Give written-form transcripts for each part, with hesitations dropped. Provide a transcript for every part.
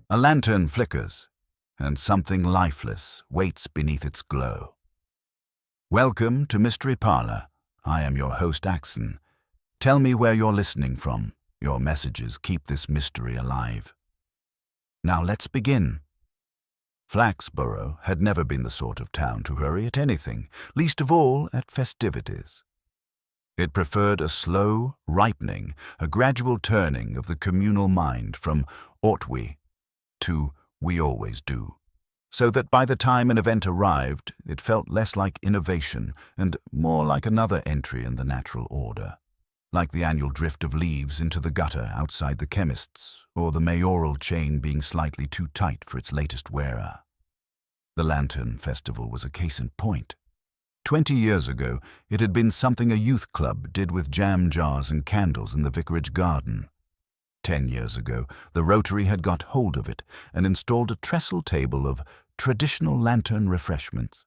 A lantern flickers, and something lifeless waits beneath its glow. Welcome to Mystery Parlour. I am your host, Axen. Tell me where you're listening from. Your messages keep this mystery alive. Now let's begin. Flaxborough had never been the sort of town to hurry at anything, least of all at festivities. It preferred a slow ripening, a gradual turning of the communal mind from ought we to we always do, so that by the time an event arrived, it felt less like innovation and more like another entry in the natural order, like the annual drift of leaves into the gutter outside the chemist's, or the mayoral chain being slightly too tight for its latest wearer. The Lantern Festival was a case in point. 20 years ago, it had been something a youth club did with jam jars and candles in the vicarage garden. 10 years ago, the Rotary had got hold of it and installed a trestle table of traditional lantern refreshments,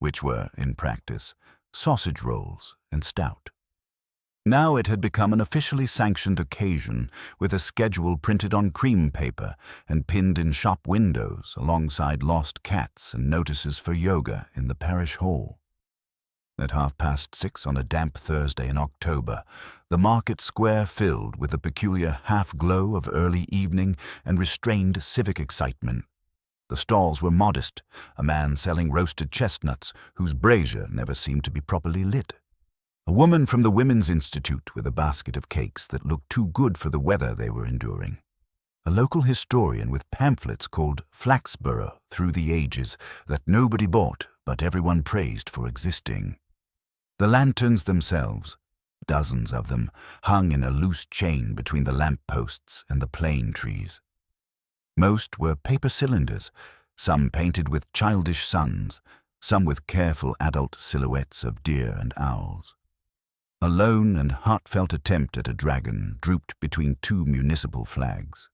which were, in practice, sausage rolls and stout. Now it had become an officially sanctioned occasion with a schedule printed on cream paper and pinned in shop windows alongside lost cats and notices for yoga in the parish hall. At 6:30 on a damp Thursday in October, the market square filled with a peculiar half-glow of early evening and restrained civic excitement. The stalls were modest, a man selling roasted chestnuts whose brazier never seemed to be properly lit. A woman from the Women's Institute with a basket of cakes that looked too good for the weather they were enduring. A local historian with pamphlets called Flaxborough Through the Ages that nobody bought but everyone praised for existing. The lanterns themselves, dozens of them, hung in a loose chain between the lamp-posts and the plane trees. Most were paper cylinders, some painted with childish suns, some with careful adult silhouettes of deer and owls. A lone and heartfelt attempt at a dragon drooped between two municipal flags.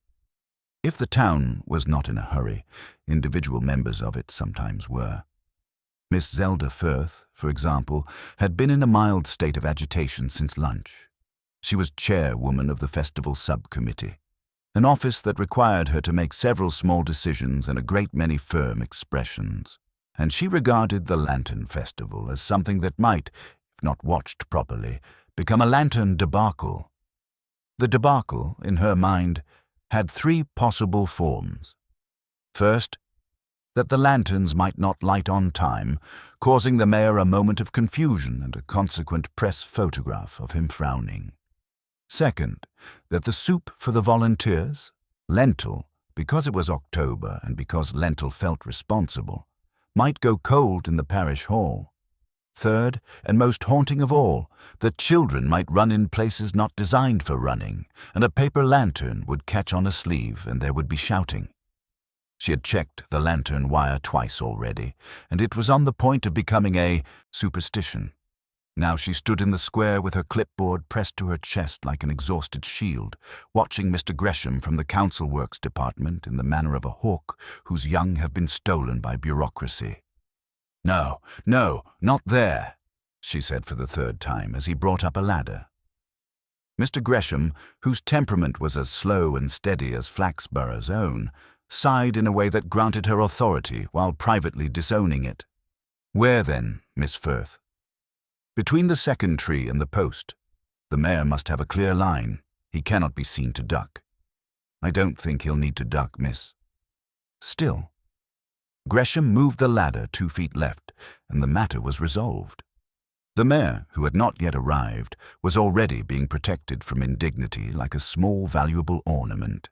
If the town was not in a hurry, individual members of it sometimes were. Miss Zelda Firth, for example, had been in a mild state of agitation since lunch. She was chairwoman of the festival subcommittee, an office that required her to make several small decisions and a great many firm expressions, and she regarded the Lantern Festival as something that might, if not watched properly, become a lantern debacle. The debacle, in her mind, had three possible forms. First, that the lanterns might not light on time, causing the mayor a moment of confusion and a consequent press photograph of him frowning. Second, that the soup for the volunteers, lentil, because it was October and because lentil felt responsible, might go cold in the parish hall. Third, and most haunting of all, that children might run in places not designed for running, and a paper lantern would catch on a sleeve and there would be shouting. She had checked the lantern wire twice already, and it was on the point of becoming a superstition. Now she stood in the square with her clipboard pressed to her chest like an exhausted shield, watching Mr. Gresham from the Council Works Department in the manner of a hawk whose young have been stolen by bureaucracy. "No, not there," she said for the third time as he brought up a ladder. Mr. Gresham, whose temperament was as slow and steady as Flaxborough's own, sighed in a way that granted her authority while privately disowning it. "Where then, Miss Firth?" "Between the second tree and the post. The mayor must have a clear line. He cannot be seen to duck." "I don't think he'll need to duck, miss." Still, Gresham moved the ladder 2 feet left, and the matter was resolved. The mayor, who had not yet arrived, was already being protected from indignity like a small valuable ornament.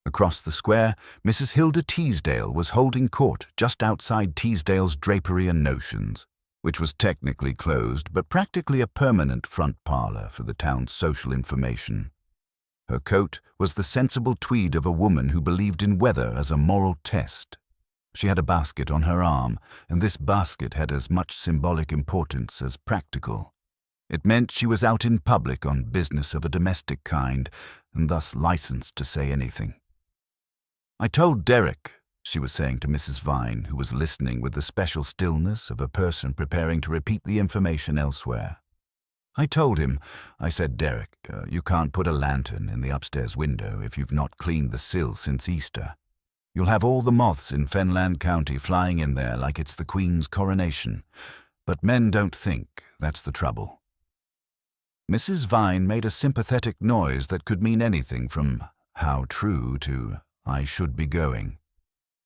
Across the square, Mrs. Hilda Teasdale was holding court just outside Teasdale's Drapery and Notions, which was technically closed but practically a permanent front parlour for the town's social information. Her coat was the sensible tweed of a woman who believed in weather as a moral test. She had a basket on her arm, and this basket had as much symbolic importance as practical. It meant she was out in public on business of a domestic kind, and thus licensed to say anything. "I told Derek," she was saying to Mrs. Vine, who was listening with the special stillness of a person preparing to repeat the information elsewhere. "I told him, I said, Derek, you can't put a lantern in the upstairs window if you've not cleaned the sill since Easter. You'll have all the moths in Fenland County flying in there like it's the Queen's coronation. But men don't think, that's the trouble." Mrs. Vine made a sympathetic noise that could mean anything from "how true" to "I should be going,"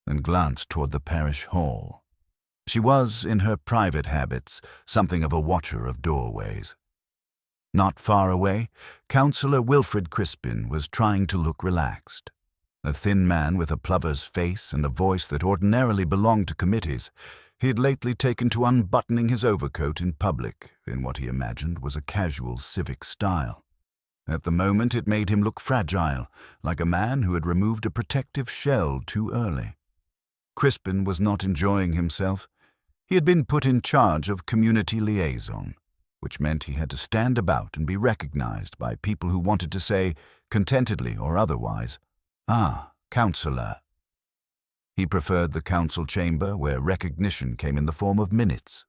and glanced toward the parish hall. She was, in her private habits, something of a watcher of doorways. Not far away, Councillor Wilfred Crispin was trying to look relaxed. A thin man with a plover's face and a voice that ordinarily belonged to committees, he had lately taken to unbuttoning his overcoat in public in what he imagined was a casual civic style. At the moment it made him look fragile, like a man who had removed a protective shell too early. Crispin was not enjoying himself. He had been put in charge of community liaison, which meant he had to stand about and be recognized by people who wanted to say, contentedly or otherwise, "Ah, councillor." He preferred the council chamber where recognition came in the form of minutes.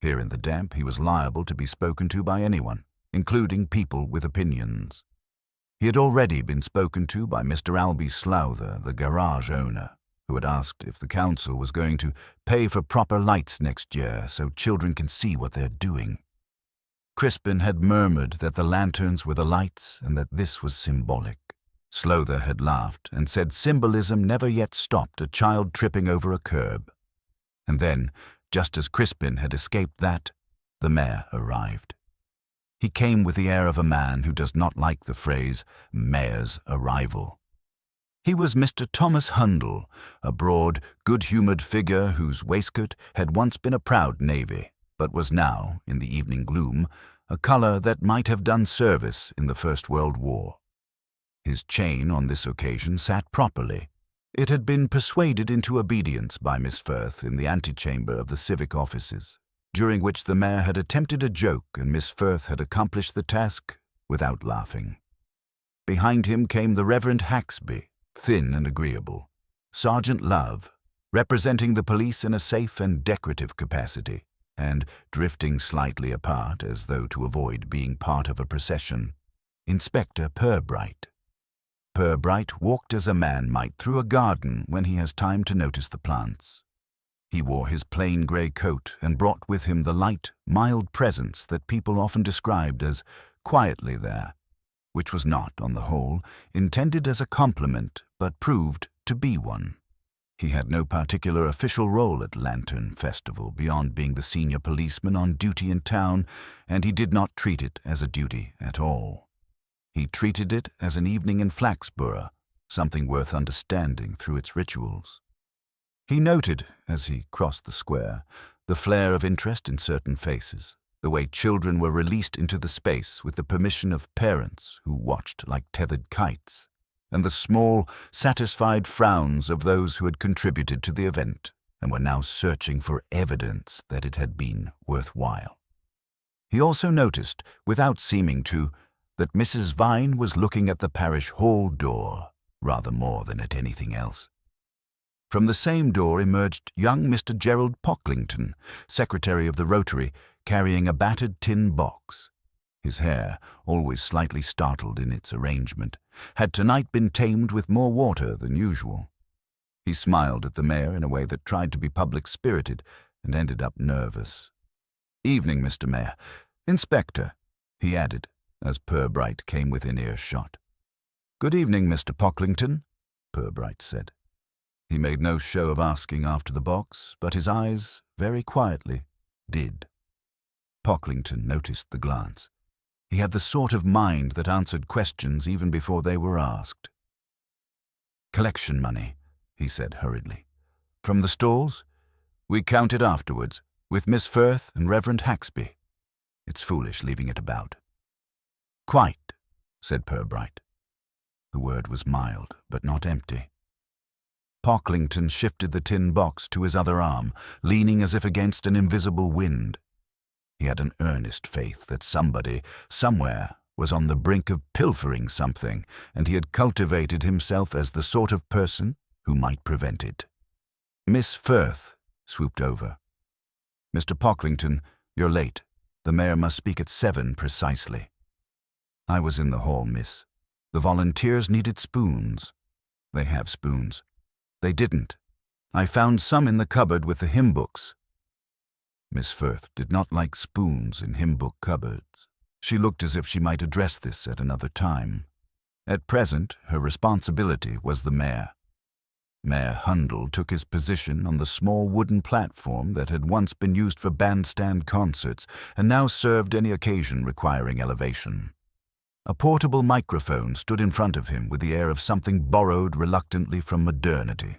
Here in the damp he was liable to be spoken to by anyone, including people with opinions. He had already been spoken to by Mr. Albie Slowther, the garage owner, who had asked if the council was going to pay for proper lights next year so children can see what they're doing. Crispin had murmured that the lanterns were the lights and that this was symbolic. Slowther had laughed and said symbolism never yet stopped a child tripping over a curb. And then, just as Crispin had escaped that, the mayor arrived. He came with the air of a man who does not like the phrase "mayor's arrival." He was Mr. Thomas Hundle, a broad, good-humoured figure whose waistcoat had once been a proud navy, but was now, in the evening gloom, a colour that might have done service in the First World War. His chain on this occasion sat properly. It had been persuaded into obedience by Miss Firth in the antechamber of the civic offices, during which the mayor had attempted a joke and Miss Firth had accomplished the task without laughing. Behind him came the Reverend Haxby, thin and agreeable, Sergeant Love, representing the police in a safe and decorative capacity, and drifting slightly apart as though to avoid being part of a procession, Inspector Purbright. Purbright walked as a man might through a garden when he has time to notice the plants. He wore his plain grey coat and brought with him the light, mild presence that people often described as quietly there, which was not, on the whole, intended as a compliment, but proved to be one. He had no particular official role at Lantern Festival beyond being the senior policeman on duty in town, and he did not treat it as a duty at all. He treated it as an evening in Flaxborough, something worth understanding through its rituals. He noted, as he crossed the square, the flare of interest in certain faces, the way children were released into the space with the permission of parents who watched like tethered kites, and the small, satisfied frowns of those who had contributed to the event and were now searching for evidence that it had been worthwhile. He also noticed, without seeming to, that Mrs. Vine was looking at the parish hall door, rather more than at anything else. From the same door emerged young Mr. Gerald Pocklington, secretary of the Rotary, carrying a battered tin box. His hair, always slightly startled in its arrangement, had tonight been tamed with more water than usual. He smiled at the mayor in a way that tried to be public-spirited and ended up nervous. "Evening, Mr. Mayor. Inspector," he added, as Purbright came within earshot. "Good evening, Mr. Pocklington," Purbright said. He made no show of asking after the box, but his eyes, very quietly, did. Pocklington noticed the glance. He had the sort of mind that answered questions even before they were asked. "Collection money," he said hurriedly. "From the stalls? We count it afterwards, with Miss Firth and Reverend Haxby. It's foolish leaving it about." "Quite," said Purbright. The word was mild, but not empty. Pocklington shifted the tin box to his other arm, leaning as if against an invisible wind. He had an earnest faith that somebody, somewhere, was on the brink of pilfering something, and he had cultivated himself as the sort of person who might prevent it. Miss Firth swooped over. "Mr. Pocklington, you're late. The mayor must speak at 7 precisely." "I was in the hall, miss. The volunteers needed spoons." "They have spoons." "They didn't. I found some in the cupboard with the hymn books." Miss Firth did not like spoons in hymn book cupboards. She looked as if she might address this at another time. At present, her responsibility was the mayor. Mayor Hundle took his position on the small wooden platform that had once been used for bandstand concerts and now served any occasion requiring elevation. A portable microphone stood in front of him with the air of something borrowed reluctantly from modernity.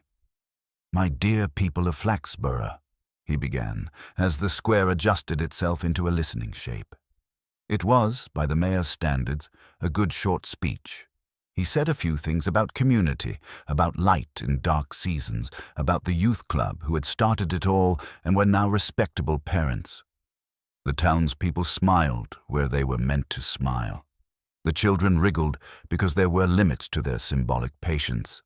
"My dear people of Flaxborough," he began, as the square adjusted itself into a listening shape. It was, by the mayor's standards, a good short speech. He said a few things about community, about light in dark seasons, about the youth club who had started it all and were now respectable parents. The townspeople smiled where they were meant to smile. The children wriggled because there were limits to their symbolic patience.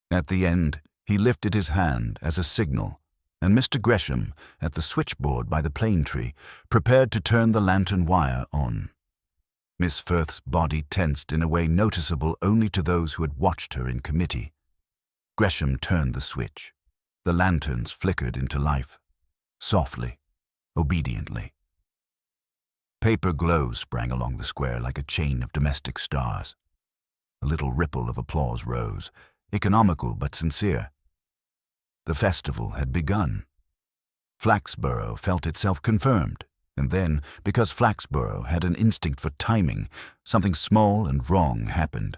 At the end, he lifted his hand as a signal, and Mr. Gresham, at the switchboard by the plane tree, prepared to turn the lantern wire on. Miss Firth's body tensed in a way noticeable only to those who had watched her in committee. Gresham turned the switch. The lanterns flickered into life, softly, obediently. Paper glow sprang along the square like a chain of domestic stars. A little ripple of applause rose, economical but sincere. The festival had begun. Flaxborough felt itself confirmed. And then, because Flaxborough had an instinct for timing, something small and wrong happened.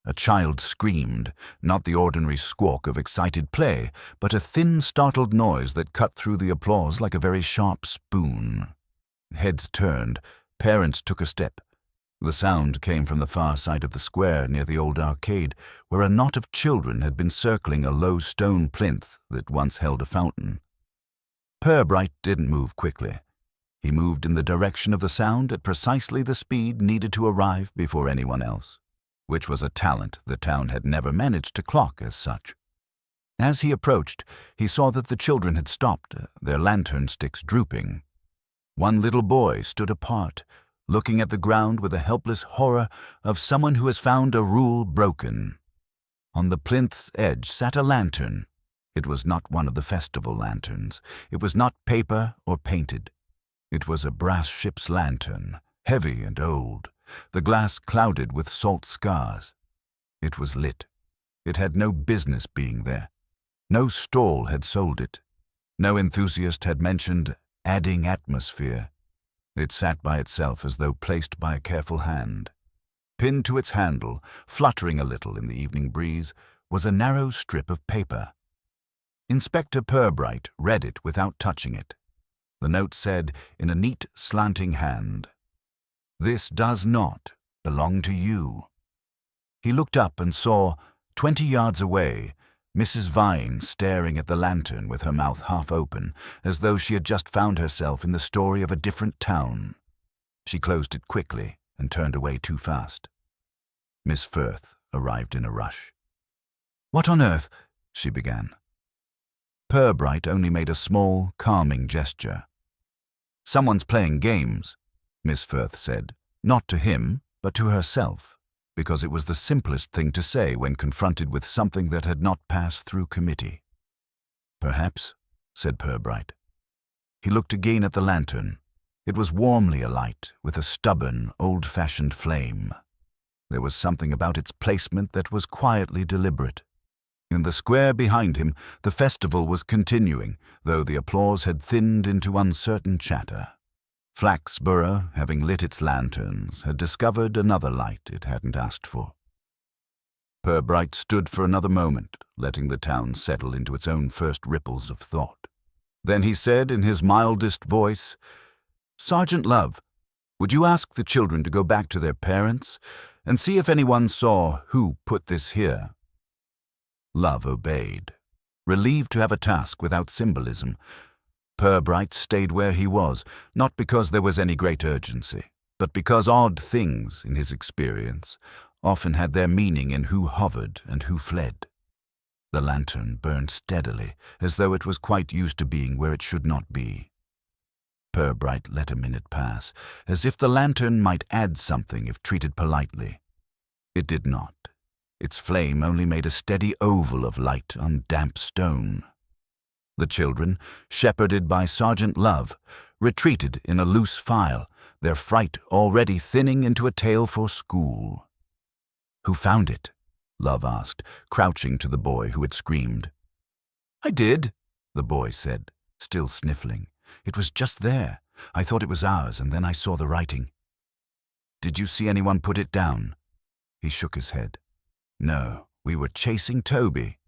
A child screamed, not the ordinary squawk of excited play, but a thin, startled noise that cut through the applause like a very sharp spoon. Heads turned, parents took a step. The sound came from the far side of the square near the old arcade, where a knot of children had been circling a low stone plinth that once held a fountain. Purbright didn't move quickly. He moved in the direction of the sound at precisely the speed needed to arrive before anyone else, which was a talent the town had never managed to clock as such. As he approached, he saw that the children had stopped, their lantern sticks drooping. One little boy stood apart, looking at the ground with the helpless horror of someone who has found a rule broken. On the plinth's edge sat a lantern. It was not one of the festival lanterns. It was not paper or painted. It was a brass ship's lantern, heavy and old, the glass clouded with salt scars. It was lit. It had no business being there. No stall had sold it. No enthusiast had mentioned adding atmosphere. It sat by itself as though placed by a careful hand. Pinned to its handle, fluttering a little in the evening breeze, was a narrow strip of paper. Inspector Purbright read it without touching it. The note said in a neat, slanting hand, "This does not belong to you." He looked up and saw, 20 yards away, Mrs. Vine staring at the lantern with her mouth half open, as though she had just found herself in the story of a different town. She closed it quickly and turned away too fast. Miss Firth arrived in a rush. "What on earth?" she began. Purbright only made a small, calming gesture. "Someone's playing games," Miss Firth said, not to him, but to herself, because it was the simplest thing to say when confronted with something that had not passed through committee. "Perhaps," said Purbright. He looked again at the lantern. It was warmly alight, with a stubborn, old-fashioned flame. There was something about its placement that was quietly deliberate. In the square behind him, the festival was continuing, though the applause had thinned into uncertain chatter. Flaxborough, having lit its lanterns, had discovered another light it hadn't asked for. Purbright stood for another moment, letting the town settle into its own first ripples of thought. Then he said in his mildest voice, "Sergeant Love, would you ask the children to go back to their parents and see if anyone saw who put this here?" Love obeyed, relieved to have a task without symbolism. Purbright stayed where he was, not because there was any great urgency, but because odd things, in his experience, often had their meaning in who hovered and who fled. The lantern burned steadily, as though it was quite used to being where it should not be. Purbright let a minute pass, as if the lantern might add something if treated politely. It did not. Its flame only made a steady oval of light on damp stone. The children, shepherded by Sergeant Love, retreated in a loose file, their fright already thinning into a tale for school. "Who found it?" Love asked, crouching to the boy who had screamed. "I did," the boy said, still sniffling. "It was just there. I thought it was ours, and then I saw the writing." "Did you see anyone put it down?" He shook his head. "No, we were chasing Toby."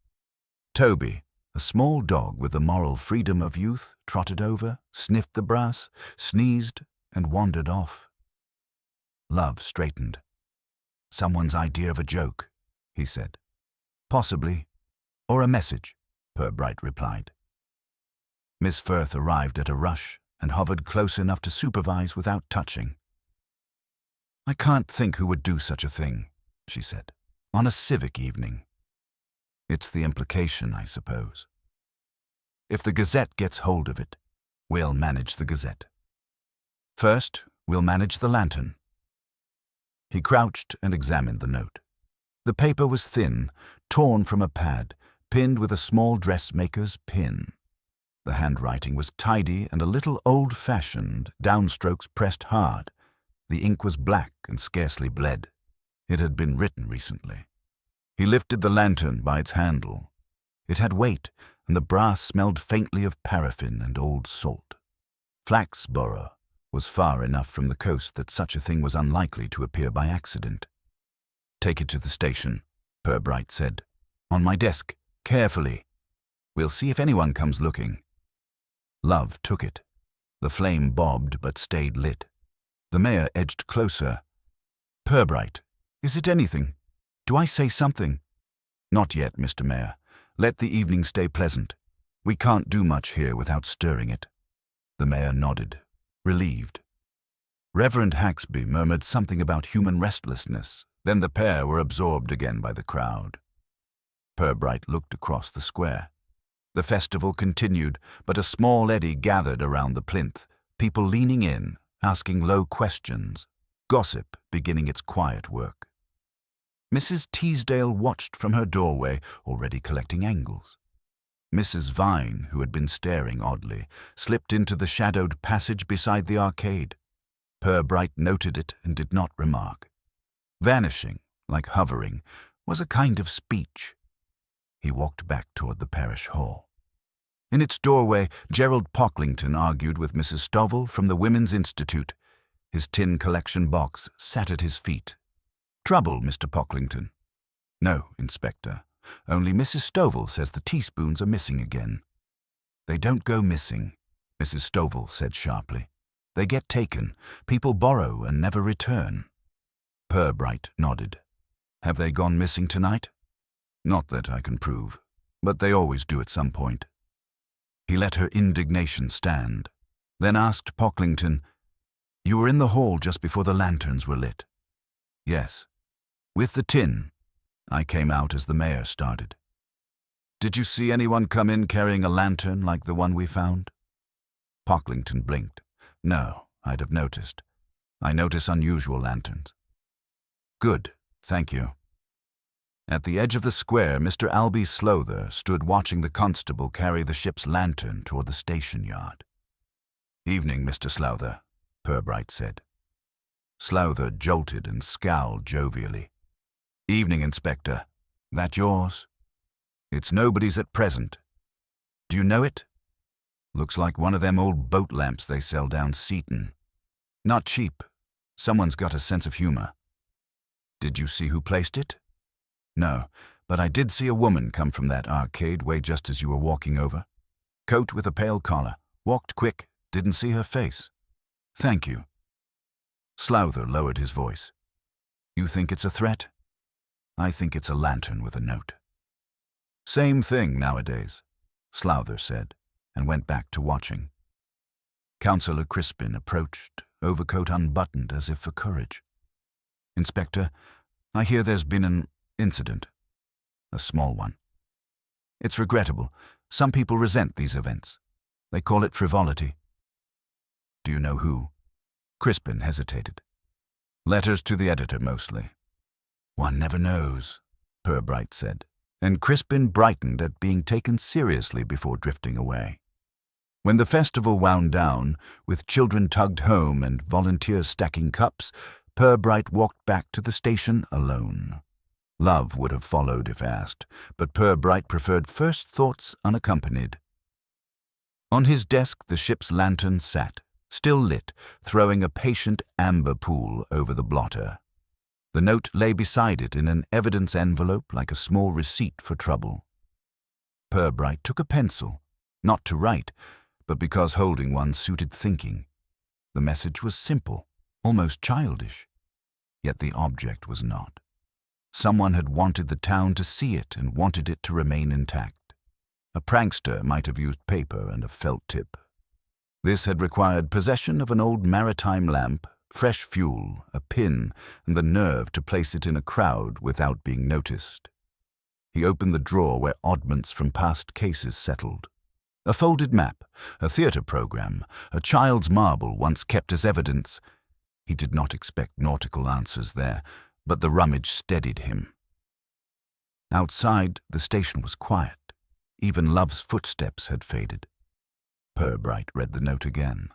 Toby, a small dog with the moral freedom of youth, trotted over, sniffed the brass, sneezed, and wandered off. Love straightened. "Someone's idea of a joke," he said. "Possibly. Or a message," Purbright replied. Miss Firth arrived at a rush and hovered close enough to supervise without touching. "I can't think who would do such a thing," she said, "on a civic evening." "It's the implication, I suppose. If the Gazette gets hold of it, we'll manage the Gazette. First, we'll manage the lantern." He crouched and examined the note. The paper was thin, torn from a pad, pinned with a small dressmaker's pin. The handwriting was tidy and a little old-fashioned, downstrokes pressed hard. The ink was black and scarcely bled. It had been written recently. He lifted the lantern by its handle. It had weight, and the brass smelled faintly of paraffin and old salt. Flaxborough was far enough from the coast that such a thing was unlikely to appear by accident. "Take it to the station," Purbright said. "On my desk, carefully. We'll see if anyone comes looking." Love took it. The flame bobbed but stayed lit. The mayor edged closer. "Purbright, is it anything? Do I say something?" "Not yet, Mr. Mayor. Let the evening stay pleasant. We can't do much here without stirring it." The mayor nodded, relieved. Reverend Haxby murmured something about human restlessness. Then the pair were absorbed again by the crowd. Purbright looked across the square. The festival continued, but a small eddy gathered around the plinth, people leaning in, asking low questions, gossip beginning its quiet work. Mrs. Teasdale watched from her doorway, already collecting angles. Mrs. Vine, who had been staring oddly, slipped into the shadowed passage beside the arcade. Purbright noted it and did not remark. Vanishing, like hovering, was a kind of speech. He walked back toward the parish hall. In its doorway, Gerald Pocklington argued with Mrs. Stovall from the Women's Institute. His tin collection box sat at his feet. "Trouble, Mr. Pocklington?" "No, Inspector. Only Mrs. Stovall says the teaspoons are missing again." "They don't go missing," Mrs. Stovall said sharply. "They get taken. People borrow and never return." Purbright nodded. "Have they gone missing tonight?" "Not that I can prove, but they always do at some point." He let her indignation stand, then asked Pocklington, "You were in the hall just before the lanterns were lit?" "Yes. With the tin. I came out as the mayor started." "Did you see anyone come in carrying a lantern like the one we found?" Pocklington blinked. "No, I'd have noticed. I notice unusual lanterns." "Good, thank you." At the edge of the square, Mr. Albie Slother stood watching the constable carry the ship's lantern toward the station yard. "Evening, Mr. Slother," Purbright said. Slother jolted and scowled jovially. "Evening, Inspector. That yours?" "It's nobody's at present." "Do you know it?" "Looks like one of them old boat lamps they sell down Seaton. Not cheap. Someone's got a sense of humor." "Did you see who placed it?" "No, but I did see a woman come from that arcade way just as you were walking over. Coat with a pale collar. Walked quick. Didn't see her face." "Thank you." Slother lowered his voice. "You think it's a threat?" "I think it's a lantern with a note." "Same thing nowadays," Slother said, and went back to watching. Councillor Crispin approached, overcoat unbuttoned as if for courage. "Inspector, I hear there's been an incident. A small one. It's regrettable. Some people resent these events. They call it frivolity." "Do you know who?" Crispin hesitated. "Letters to the editor, mostly." "One never knows," Purbright said, and Crispin brightened at being taken seriously before drifting away. When the festival wound down, with children tugged home and volunteers stacking cups, Purbright walked back to the station alone. Love would have followed if asked, but Purbright preferred first thoughts unaccompanied. On his desk the ship's lantern sat, still lit, throwing a patient amber pool over the blotter. The note lay beside it in an evidence envelope like a small receipt for trouble. Purbright took a pencil, not to write, but because holding one suited thinking. The message was simple, almost childish, yet the object was not. Someone had wanted the town to see it and wanted it to remain intact. A prankster might have used paper and a felt tip. This had required possession of an old maritime lamp, fresh fuel, a pin, and the nerve to place it in a crowd without being noticed. He opened the drawer where oddments from past cases settled. A folded map, a theatre program, a child's marble once kept as evidence. He did not expect nautical answers there, but the rummage steadied him. Outside, the station was quiet. Even Love's footsteps had faded. Purbright read the note again.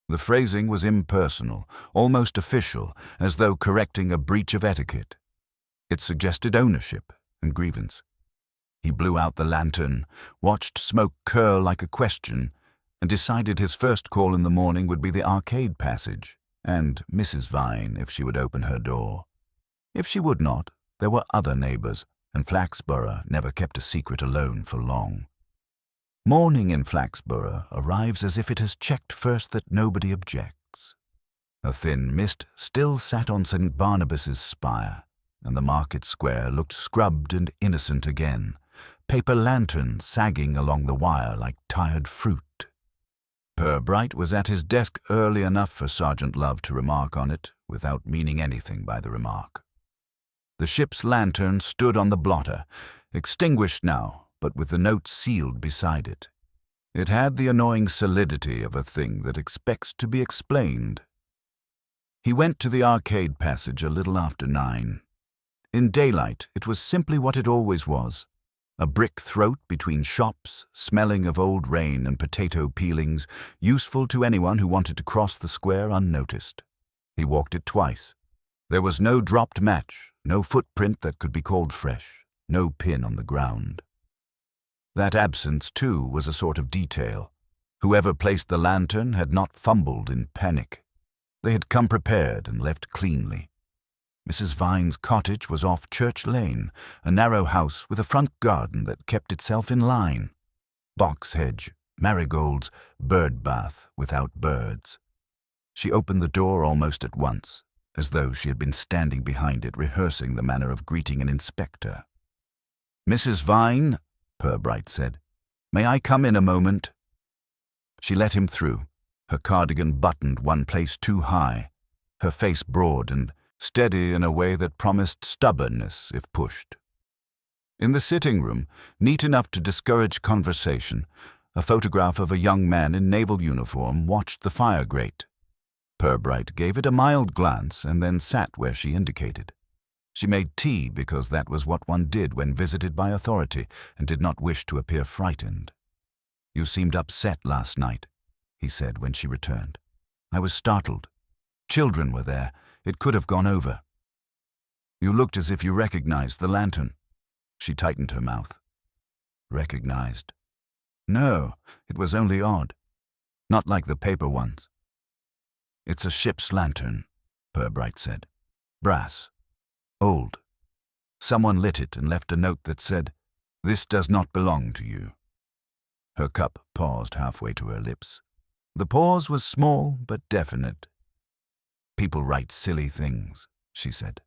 The phrasing was impersonal, almost official, as though correcting a breach of etiquette. It suggested ownership and grievance. He blew out the lantern, watched smoke curl like a question, and decided his first call in the morning would be the arcade passage, and Mrs. Vine if she would open her door. If she would not, there were other neighbours, and Flaxborough never kept a secret alone for long. Morning in Flaxborough arrives as if it has checked first that nobody objects. A thin mist still sat on St. Barnabas's spire, and the market square looked scrubbed and innocent again, paper lanterns sagging along the wire like tired fruit. Purbright was at his desk early enough for Sergeant Love to remark on it, without meaning anything by the remark. The ship's lantern stood on the blotter, extinguished now, but with the note sealed beside it. It had the annoying solidity of a thing that expects to be explained. He went to the arcade passage a little after 9. In daylight, it was simply what it always was, a brick throat between shops, smelling of old rain and potato peelings, useful to anyone who wanted to cross the square unnoticed. He walked it twice. There was no dropped match, no footprint that could be called fresh, no pin on the ground. That absence, too, was a sort of detail. Whoever placed the lantern had not fumbled in panic. They had come prepared and left cleanly. Mrs. Vine's cottage was off Church Lane, a narrow house with a front garden that kept itself in line. Box hedge, marigolds, bird bath without birds. She opened the door almost at once, as though she had been standing behind it rehearsing the manner of greeting an inspector. "Mrs. Vine," Purbright said, "may I come in a moment?" She let him through, her cardigan buttoned one place too high, her face broad and steady in a way that promised stubbornness if pushed. In the sitting room, neat enough to discourage conversation, a photograph of a young man in naval uniform watched the fire grate. Purbright gave it a mild glance and then sat where she indicated. She made tea because that was what one did when visited by authority and did not wish to appear frightened. "You seemed upset last night," he said when she returned. "I was startled. Children were there. It could have gone over." "You looked as if you recognized the lantern." She tightened her mouth. "Recognized? No, it was only odd. Not like the paper ones." "It's a ship's lantern," Purbright said. "Brass. Old. Someone lit it and left a note that said, 'This does not belong to you.'" Her cup paused halfway to her lips. The pause was small but definite. "People write silly things," she said.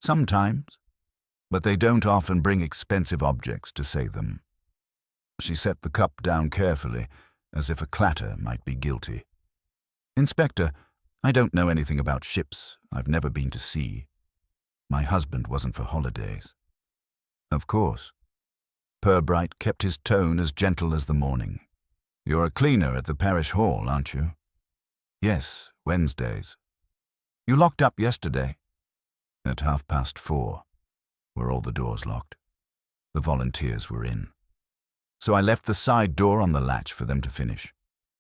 "Sometimes, but they don't often bring expensive objects to say them." She set the cup down carefully, as if a clatter might be guilty. "Inspector, I don't know anything about ships. I've never been to sea. My husband wasn't for holidays." "Of course." Purbright kept his tone as gentle as the morning. "You're a cleaner at the parish hall, aren't you?" "Yes, Wednesdays." "You locked up yesterday?" "At 4:30. Were all the doors locked? The volunteers were in. So I left the side door on the latch for them to finish.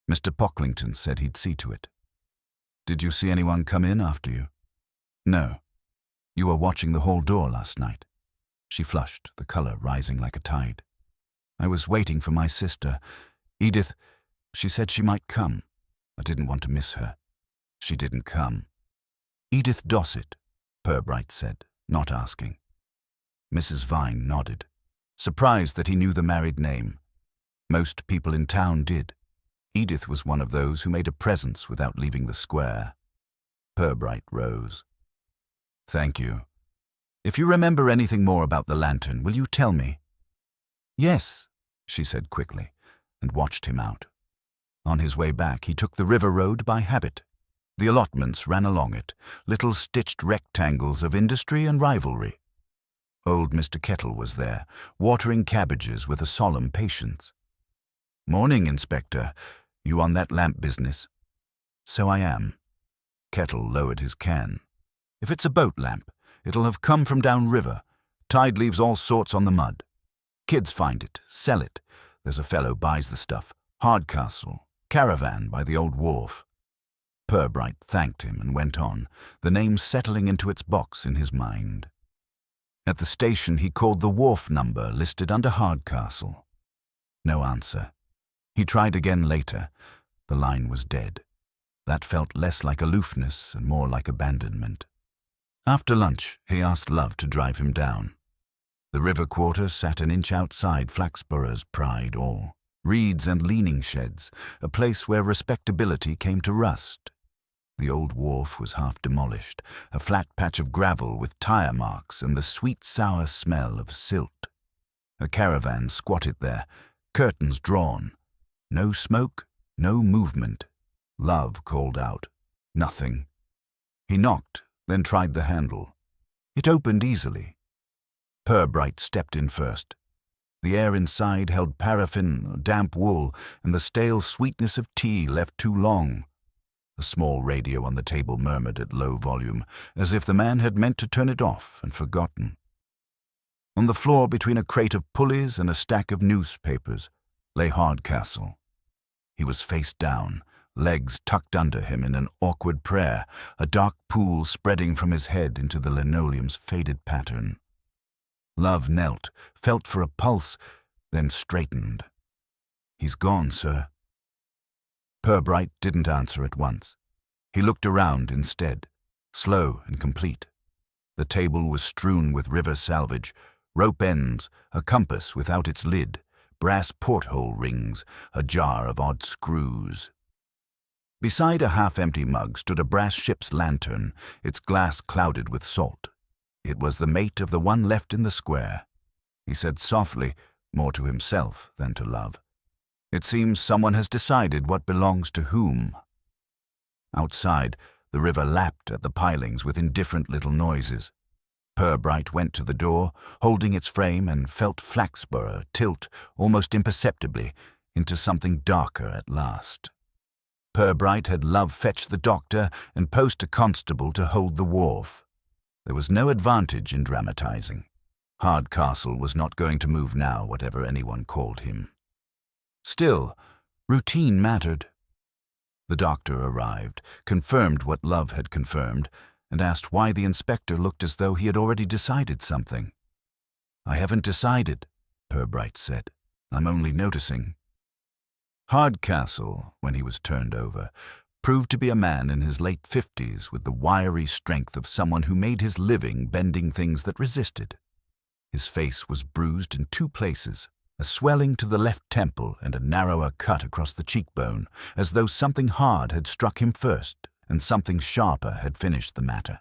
Mr. Pocklington said he'd see to it. Did you see anyone come in after you? No. You were watching the hall door last night. She flushed, the color rising like a tide. I was waiting for my sister. Edith, she said she might come. I didn't want to miss her. She didn't come. Edith Dossett, Purbright said, not asking. Mrs. Vine nodded, surprised that he knew the married name. Most people in town did. Edith was one of those who made a presence without leaving the square. Purbright rose. Thank you. If you remember anything more about the lantern, will you tell me? Yes, she said quickly, and watched him out. On his way back, he took the river road by habit. The allotments ran along it, little stitched rectangles of industry and rivalry. Old Mr. Kettle was there, watering cabbages with a solemn patience. Morning, Inspector. You on that lamp business? So I am. Kettle lowered his can. If it's a boat lamp, it'll have come from downriver. Tide leaves all sorts on the mud. Kids find it, sell it. There's a fellow buys the stuff. Hardcastle, caravan by the old wharf. Purbright thanked him and went on, the name settling into its box in his mind. At the station he called the wharf number listed under Hardcastle. No answer. He tried again later. The line was dead. That felt less like aloofness and more like abandonment. After lunch, he asked Love to drive him down. The river quarter sat an inch outside Flaxborough's pride all. Reeds and leaning sheds, a place where respectability came to rust. The old wharf was half demolished, a flat patch of gravel with tire marks and the sweet sour smell of silt. A caravan squatted there, curtains drawn. No smoke, no movement. Love called out. Nothing. He knocked, then tried the handle. It opened easily. Purbright stepped in first. The air inside held paraffin, damp wool, and the stale sweetness of tea left too long. A small radio on the table murmured at low volume, as if the man had meant to turn it off and forgotten. On the floor between a crate of pulleys and a stack of newspapers lay Hardcastle. He was face down, legs tucked under him in an awkward prayer, a dark pool spreading from his head into the linoleum's faded pattern. Love knelt, felt for a pulse, then straightened. He's gone, sir. Purbright didn't answer at once. He looked around instead, slow and complete. The table was strewn with river salvage, rope ends, a compass without its lid, brass porthole rings, a jar of odd screws. Beside a half-empty mug stood a brass ship's lantern, its glass clouded with salt. It was the mate of the one left in the square. He said softly, more to himself than to Love, "It seems someone has decided what belongs to whom." Outside, the river lapped at the pilings with indifferent little noises. Purbright went to the door, holding its frame, and felt Flaxborough tilt, almost imperceptibly, into something darker at last. Purbright had Love fetch the doctor and post a constable to hold the wharf. There was no advantage in dramatizing. Hardcastle was not going to move now, whatever anyone called him. Still, routine mattered. The doctor arrived, confirmed what Love had confirmed, and asked why the inspector looked as though he had already decided something. "I haven't decided," Purbright said. "I'm only noticing." Hardcastle, when he was turned over, proved to be a man in his late 50s with the wiry strength of someone who made his living bending things that resisted. His face was bruised in two places, a swelling to the left temple and a narrower cut across the cheekbone, as though something hard had struck him first and something sharper had finished the matter.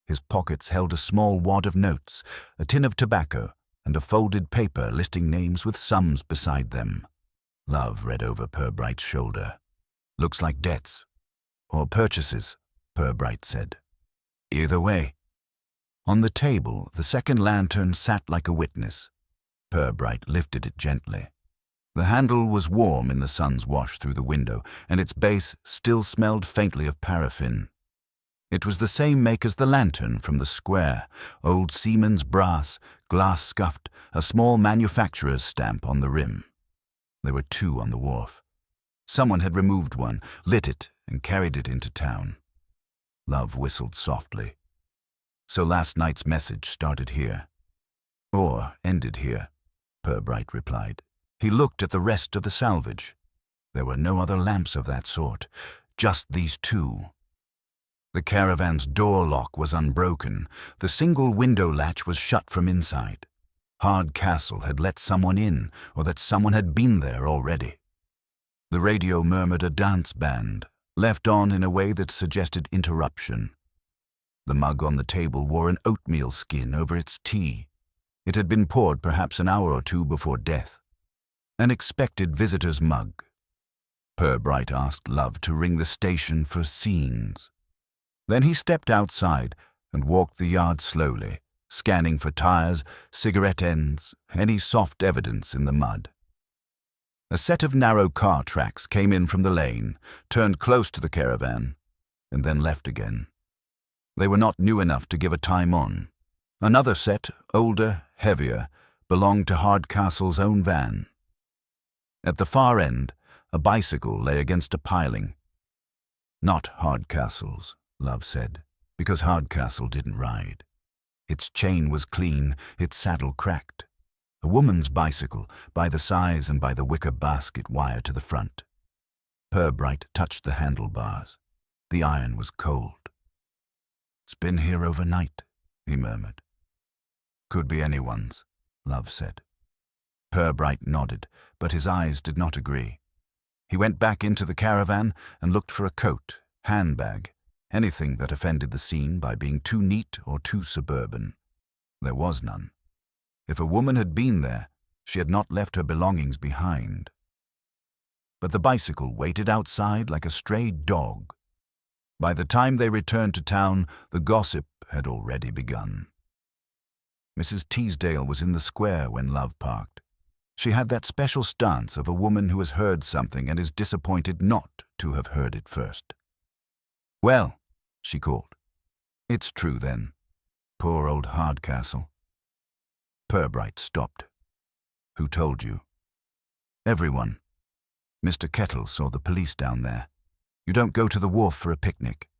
His pockets held a small wad of notes, a tin of tobacco, and a folded paper listing names with sums beside them. Love read over Purbright's shoulder. "Looks like debts. Or purchases," Purbright said. "Either way." On the table, the second lantern sat like a witness. Purbright lifted it gently. The handle was warm in the sun's wash through the window, and its base still smelled faintly of paraffin. It was the same make as the lantern from the square, old seaman's brass, glass scuffed, a small manufacturer's stamp on the rim. There were two on the wharf. Someone had removed one, lit it, and carried it into town. Love whistled softly. So last night's message started here. Or ended here, Purbright replied. He looked at the rest of the salvage. There were no other lamps of that sort, just these two. The caravan's door lock was unbroken. The single window latch was shut from inside. Hardcastle had let someone in, or that someone had been there already. The radio murmured a dance band, left on in a way that suggested interruption. The mug on the table wore an oatmeal skin over its tea. It had been poured perhaps an hour or two before death. An expected visitor's mug. Purbright asked Love to ring the station for scenes. Then he stepped outside and walked the yard slowly, scanning for tires, cigarette ends, any soft evidence in the mud. A set of narrow car tracks came in from the lane, turned close to the caravan, and then left again. They were not new enough to give a time on. Another set, older, heavier, belonged to Hardcastle's own van. At the far end, a bicycle lay against a piling. Not Hardcastle's, Love said, because Hardcastle didn't ride. Its chain was clean, its saddle cracked. A woman's bicycle, by the size and by the wicker basket wire to the front. Purbright touched the handlebars. The iron was cold. "It's been here overnight," he murmured. "Could be anyone's," Love said. Purbright nodded, but his eyes did not agree. He went back into the caravan and looked for a coat, handbag, anything that offended the scene by being too neat or too suburban. There was none. If a woman had been there, she had not left her belongings behind. But the bicycle waited outside like a stray dog. By the time they returned to town, the gossip had already begun. Mrs. Teasdale was in the square when Love parked. She had that special stance of a woman who has heard something and is disappointed not to have heard it first. "Well," she called. "It's true then. Poor old Hardcastle." Purbright stopped. "Who told you?" "Everyone. Mr. Kettle saw the police down there. You don't go to the wharf for a picnic."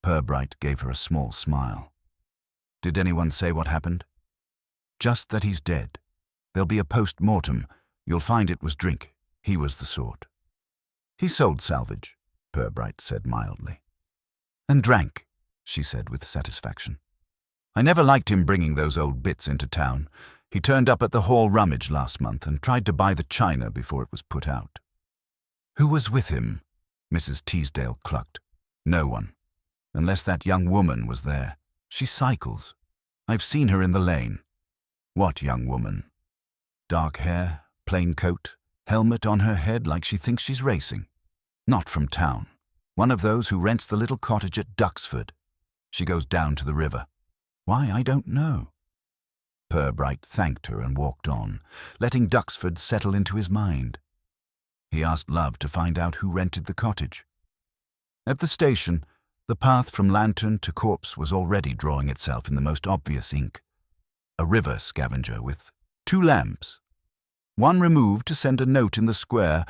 Purbright gave her a small smile. "Did anyone say what happened?" "Just that he's dead. There'll be a post-mortem. You'll find it was drink. He was the sort." "He sold salvage," Purbright said mildly. "And drank," she said with satisfaction. "I never liked him bringing those old bits into town. He turned up at the hall rummage last month and tried to buy the china before it was put out." "Who was with him?" Mrs. Teasdale clucked. "No one. Unless that young woman was there. She cycles. I've seen her in the lane." "What young woman?" "Dark hair, plain coat, helmet on her head like she thinks she's racing. Not from town. One of those who rents the little cottage at Duxford. She goes down to the river. Why, I don't know." Purbright thanked her and walked on, letting Duxford settle into his mind. He asked Love to find out who rented the cottage. At the station, the path from lantern to corpse was already drawing itself in the most obvious ink. A river scavenger with 2 lamps. One removed to send a note in the square,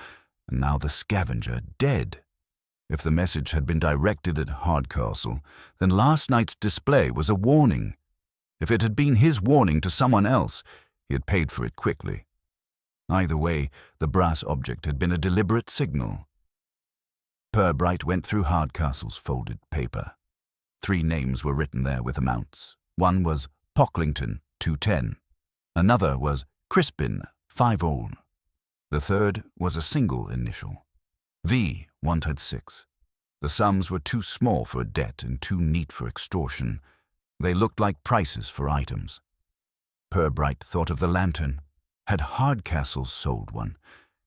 and now the scavenger dead. If the message had been directed at Hardcastle, then last night's display was a warning. If it had been his warning to someone else, he had paid for it quickly. Either way, the brass object had been a deliberate signal. Purbright went through Hardcastle's folded paper. 3 names were written there with amounts. One was Pocklington, 210. Another was Crispin, 5 all. The third was a single initial. V, wanted 6. The sums were too small for a debt and too neat for extortion. They looked like prices for items. Purbright thought of the lantern. Had Hardcastle sold one?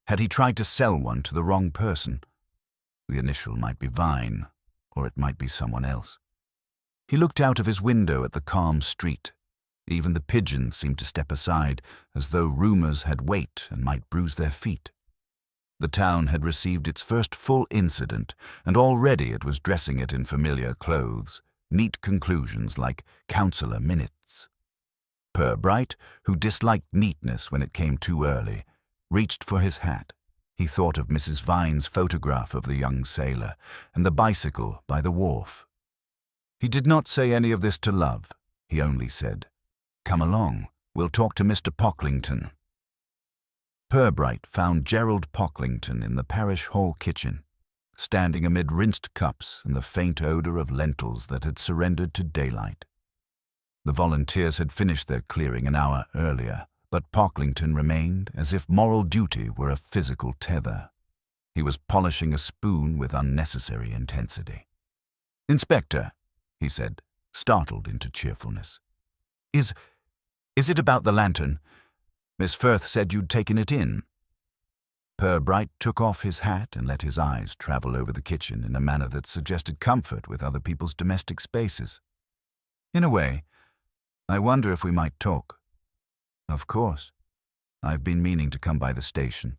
Had he tried to sell one to the wrong person? The initial might be Vine, or it might be someone else. He looked out of his window at the calm street. Even the pigeons seemed to step aside, as though rumors had weight and might bruise their feet. The town had received its first full incident, and already it was dressing it in familiar clothes, neat conclusions like councillor minutes. Purbright, who disliked neatness when it came too early, reached for his hat. He thought of Mrs. Vine's photograph of the young sailor and the bicycle by the wharf. He did not say any of this to Love. He only said, "Come along, we'll talk to Mr. Pocklington." Purbright found Gerald Pocklington in the parish hall kitchen, standing amid rinsed cups and the faint odor of lentils that had surrendered to daylight. The volunteers had finished their clearing an hour earlier, but Pocklington remained as if moral duty were a physical tether. He was polishing a spoon with unnecessary intensity. "Inspector," he said, startled into cheerfulness. Is it about the lantern? Miss Firth said you'd taken it in." Purbright took off his hat and let his eyes travel over the kitchen in a manner that suggested comfort with other people's domestic spaces. "In a way. I wonder if we might talk." "Of course. I've been meaning to come by the station.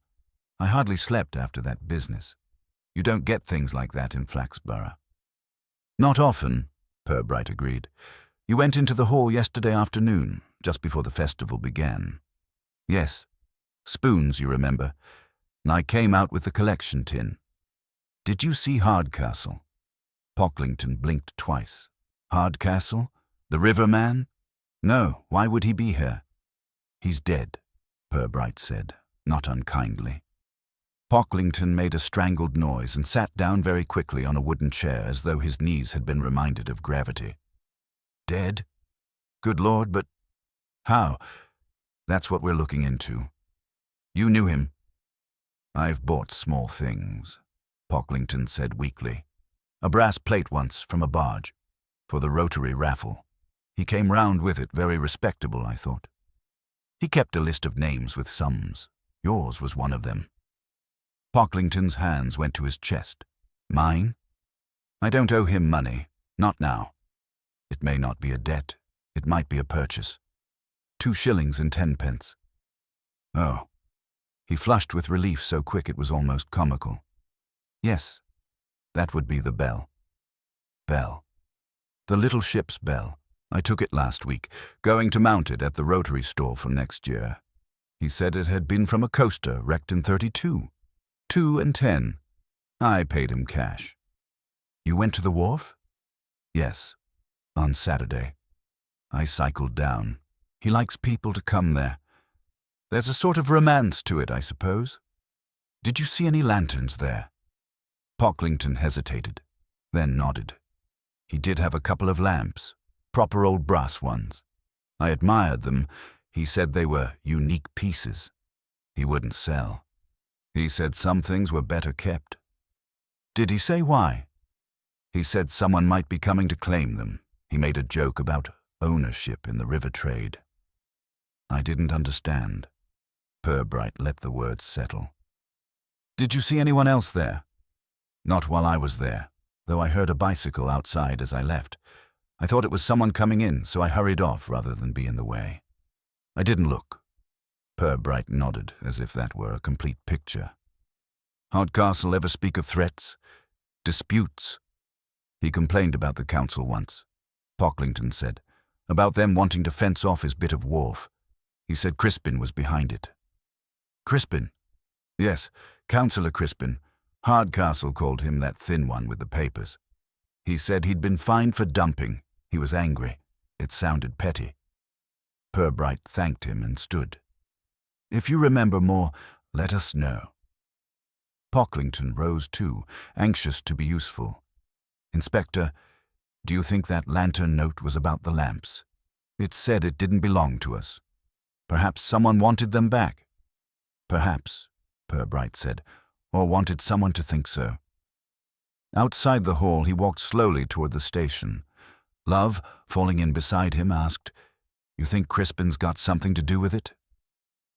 I hardly slept after that business. You don't get things like that in Flaxborough." "Not often," Purbright agreed. "You went into the hall yesterday afternoon, just before the festival began." "Yes. Spoons, you remember. And I came out with the collection tin." "Did you see Hardcastle?" Pocklington blinked twice. "Hardcastle? The river man? No, why would he be here?" "He's dead," Purbright said, not unkindly. Pocklington made a strangled noise and sat down very quickly on a wooden chair as though his knees had been reminded of gravity. "Dead? Good Lord, but how?" "That's what we're looking into." "You knew him?" "I've bought small things," Pocklington said weakly. "A brass plate once from a barge, for the Rotary raffle. He came round with it, very respectable, I thought. He kept a list of names with sums. Yours was one of them." Pocklington's hands went to his chest. "Mine? I don't owe him money, not now. It may not be a debt. It might be a purchase. 2 shillings and 10 pence. "Oh." He flushed with relief so quick it was almost comical. "Yes, that would be the bell." "Bell. The little ship's bell. I took it last week, going to mount it at the Rotary store for next year. He said it had been from a coaster wrecked in 32. 2 and 10. I paid him cash." "You went to the wharf?" "Yes, on Saturday. I cycled down. He likes people to come there. There's a sort of romance to it, I suppose. Did you see any lanterns there?" Pocklington hesitated, then nodded. He did have a couple of lamps, proper old brass ones. I admired them. He said they were unique pieces. He wouldn't sell. He said some things were better kept. "Did he say why?" "He said someone might be coming to claim them. He made a joke about ownership in the river trade." I didn't understand. Purbright let the words settle. "Did you see anyone else there?" "Not while I was there, though I heard a bicycle outside as I left. I thought it was someone coming in, so I hurried off rather than be in the way. I didn't look." Purbright nodded, as if that were a complete picture. "Hardcastle ever speak of threats? Disputes?" "He complained about the council once," Pocklington said, "about them wanting to fence off his bit of wharf. He said Crispin was behind it." "Crispin?" "Yes, Councillor Crispin. Hardcastle called him that thin one with the papers. He said he'd been fined for dumping. He was angry. It sounded petty." Purbright thanked him and stood. "If you remember more, let us know." Pocklington rose too, anxious to be useful. "Inspector, do you think that lantern note was about the lamps? It said it didn't belong to us. Perhaps someone wanted them back." "Perhaps," Purbright said, "or wanted someone to think so." Outside the hall, he walked slowly toward the station. Love, falling in beside him, asked, "You think Crispin's got something to do with it?"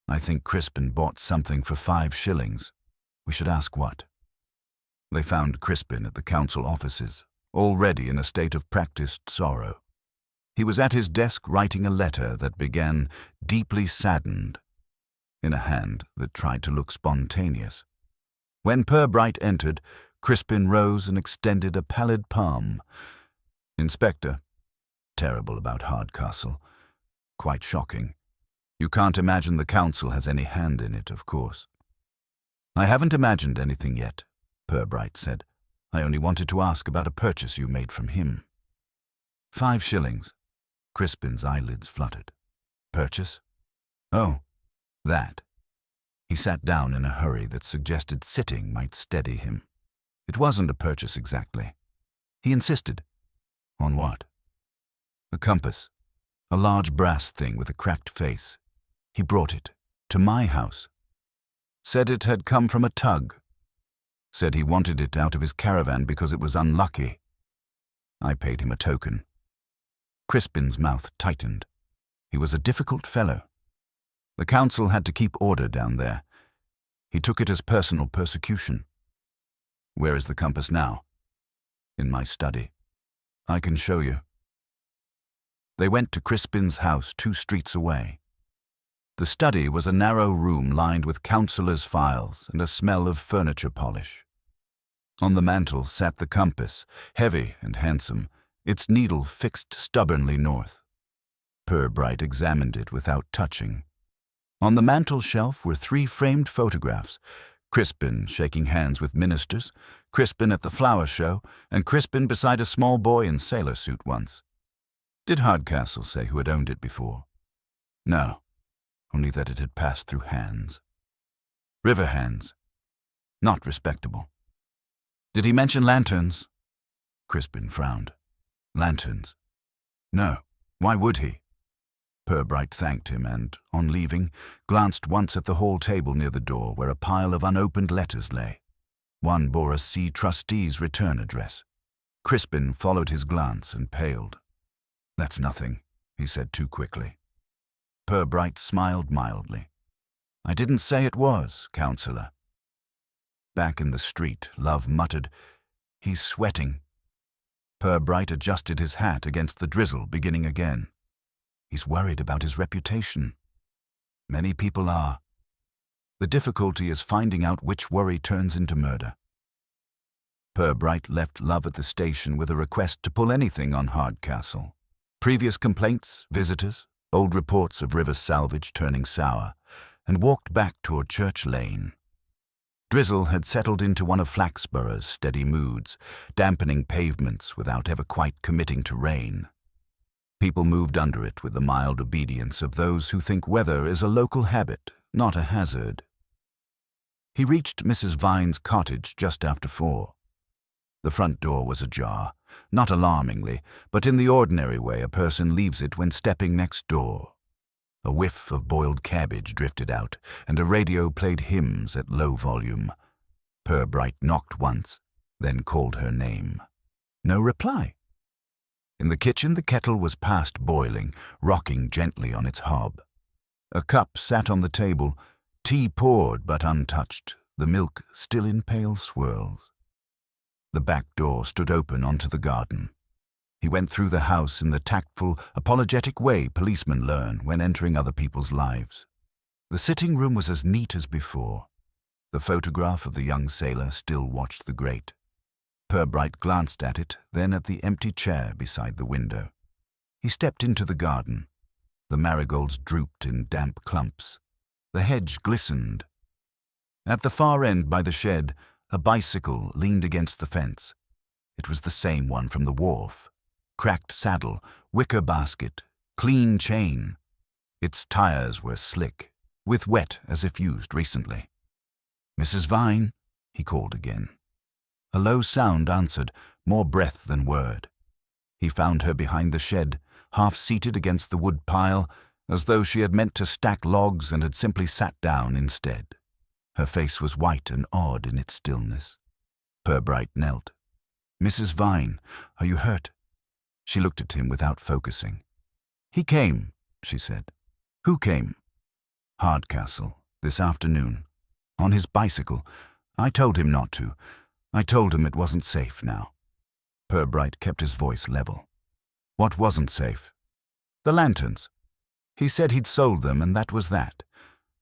"I think Crispin bought something for 5 shillings. We should ask what." They found Crispin at the council offices, already in a state of practiced sorrow. He was at his desk writing a letter that began, "Deeply saddened," in a hand that tried to look spontaneous. When Purbright entered, Crispin rose and extended a pallid palm. "Inspector." Terrible about Hardcastle. Quite shocking. You can't imagine the council has any hand in it, of course. "I haven't imagined anything yet," Purbright said. "I only wanted to ask about a purchase you made from him." 5 shillings. Crispin's eyelids fluttered. "Purchase? Oh, that." He sat down in a hurry that suggested sitting might steady him. It wasn't a purchase exactly. He insisted. On what? A compass. A large brass thing with a cracked face. He brought it to my house. Said it had come from a tug. Said he wanted it out of his caravan because it was unlucky. I paid him a token. Crispin's mouth tightened. He was a difficult fellow. The council had to keep order down there. He took it as personal persecution. "Where is the compass now?" "In my study. I can show you." They went to Crispin's house 2 streets away. The study was a narrow room lined with councillors' files and a smell of furniture polish. On the mantel sat the compass, heavy and handsome, its needle fixed stubbornly north. Purbright examined it without touching. On the mantel shelf were 3 framed photographs, Crispin shaking hands with ministers, Crispin at the flower show, and Crispin beside a small boy in sailor suit once. Did Hardcastle say who had owned it before? No, only that it had passed through hands. River hands. Not respectable. Did he mention lanterns? Crispin frowned. Lanterns? No, why would he? Purbright thanked him and, on leaving, glanced once at the hall table near the door where a pile of unopened letters lay. One bore a C trustee's return address. Crispin followed his glance and paled. "That's nothing," he said too quickly. Purbright smiled mildly. "I didn't say it was, councillor." Back in the street, Love muttered, "He's sweating." Purbright adjusted his hat against the drizzle, beginning again. "He's worried about his reputation." "Many people are. The difficulty is finding out which worry turns into murder." Purbright left Love at the station with a request to pull anything on Hardcastle. Previous complaints, visitors, old reports of river salvage turning sour, and walked back toward Church Lane. Drizzle had settled into one of Flaxborough's steady moods, dampening pavements without ever quite committing to rain. People moved under it with the mild obedience of those who think weather is a local habit, not a hazard. He reached Mrs. Vine's cottage just after 4. The front door was ajar, not alarmingly, but in the ordinary way a person leaves it when stepping next door. A whiff of boiled cabbage drifted out, and a radio played hymns at low volume. Purbright knocked once, then called her name. No reply. In the kitchen the kettle was past boiling, rocking gently on its hob. A cup sat on the table, tea poured but untouched, the milk still in pale swirls. The back door stood open onto the garden. He went through the house in the tactful, apologetic way policemen learn when entering other people's lives. The sitting room was as neat as before. The photograph of the young sailor still watched the grate. Purbright glanced at it, then at the empty chair beside the window. He stepped into the garden. The marigolds drooped in damp clumps. The hedge glistened. At the far end by the shed, a bicycle leaned against the fence. It was the same one from the wharf. Cracked saddle, wicker basket, clean chain. Its tires were slick, with wet as if used recently. "Mrs. Vine," he called again. A low sound answered, more breath than word. He found her behind the shed, half-seated against the wood pile, as though she had meant to stack logs and had simply sat down instead. Her face was white and odd in its stillness. Purbright knelt. "Mrs. Vine, are you hurt?" She looked at him without focusing. "He came," she said. "Who came?" "Hardcastle, this afternoon. On his bicycle. I told him not to. I told him it wasn't safe now." Purbright kept his voice level. "What wasn't safe?" "The lanterns. He said he'd sold them and that was that.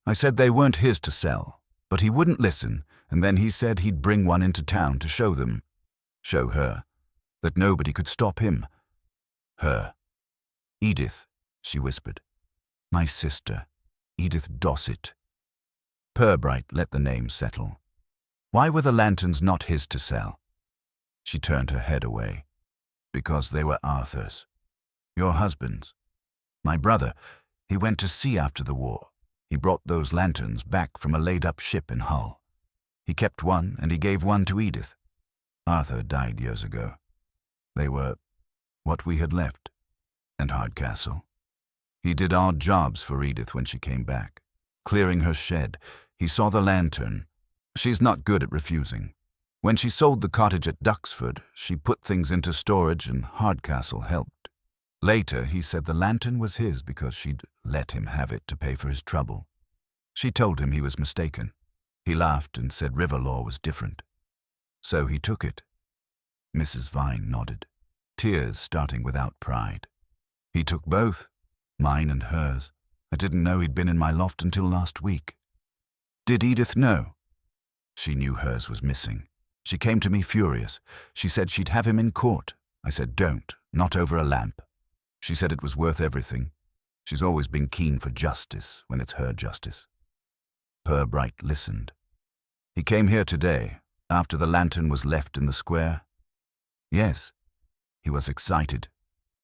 I said they weren't his to sell, but he wouldn't listen, and then he said he'd bring one into town to show them. Show her. That nobody could stop him. Her. Edith, she whispered. My sister, Edith Dossett. Purbright let the name settle. Why were the lanterns not his to sell? She turned her head away. Because they were Arthur's. Your husband's. My brother, he went to sea after the war. He brought those lanterns back from a laid-up ship in Hull. He kept one, and he gave one to Edith. Arthur died years ago. They were what we had left, and Hardcastle. He did odd jobs for Edith when she came back. Clearing her shed, he saw the lantern. She's not good at refusing. When she sold the cottage at Duxford, she put things into storage and Hardcastle helped. Later, he said the lantern was his because she'd let him have it to pay for his trouble. She told him he was mistaken. He laughed and said river law was different. So he took it. Mrs. Vine nodded, tears starting without pride. He took both, mine and hers. I didn't know he'd been in my loft until last week. Did Edith know? She knew hers was missing. She came to me furious. She said she'd have him in court. I said, don't, not over a lamp. She said it was worth everything. She's always been keen for justice when it's her justice. Purbright listened. He came here today, after the lantern was left in the square. Yes, he was excited.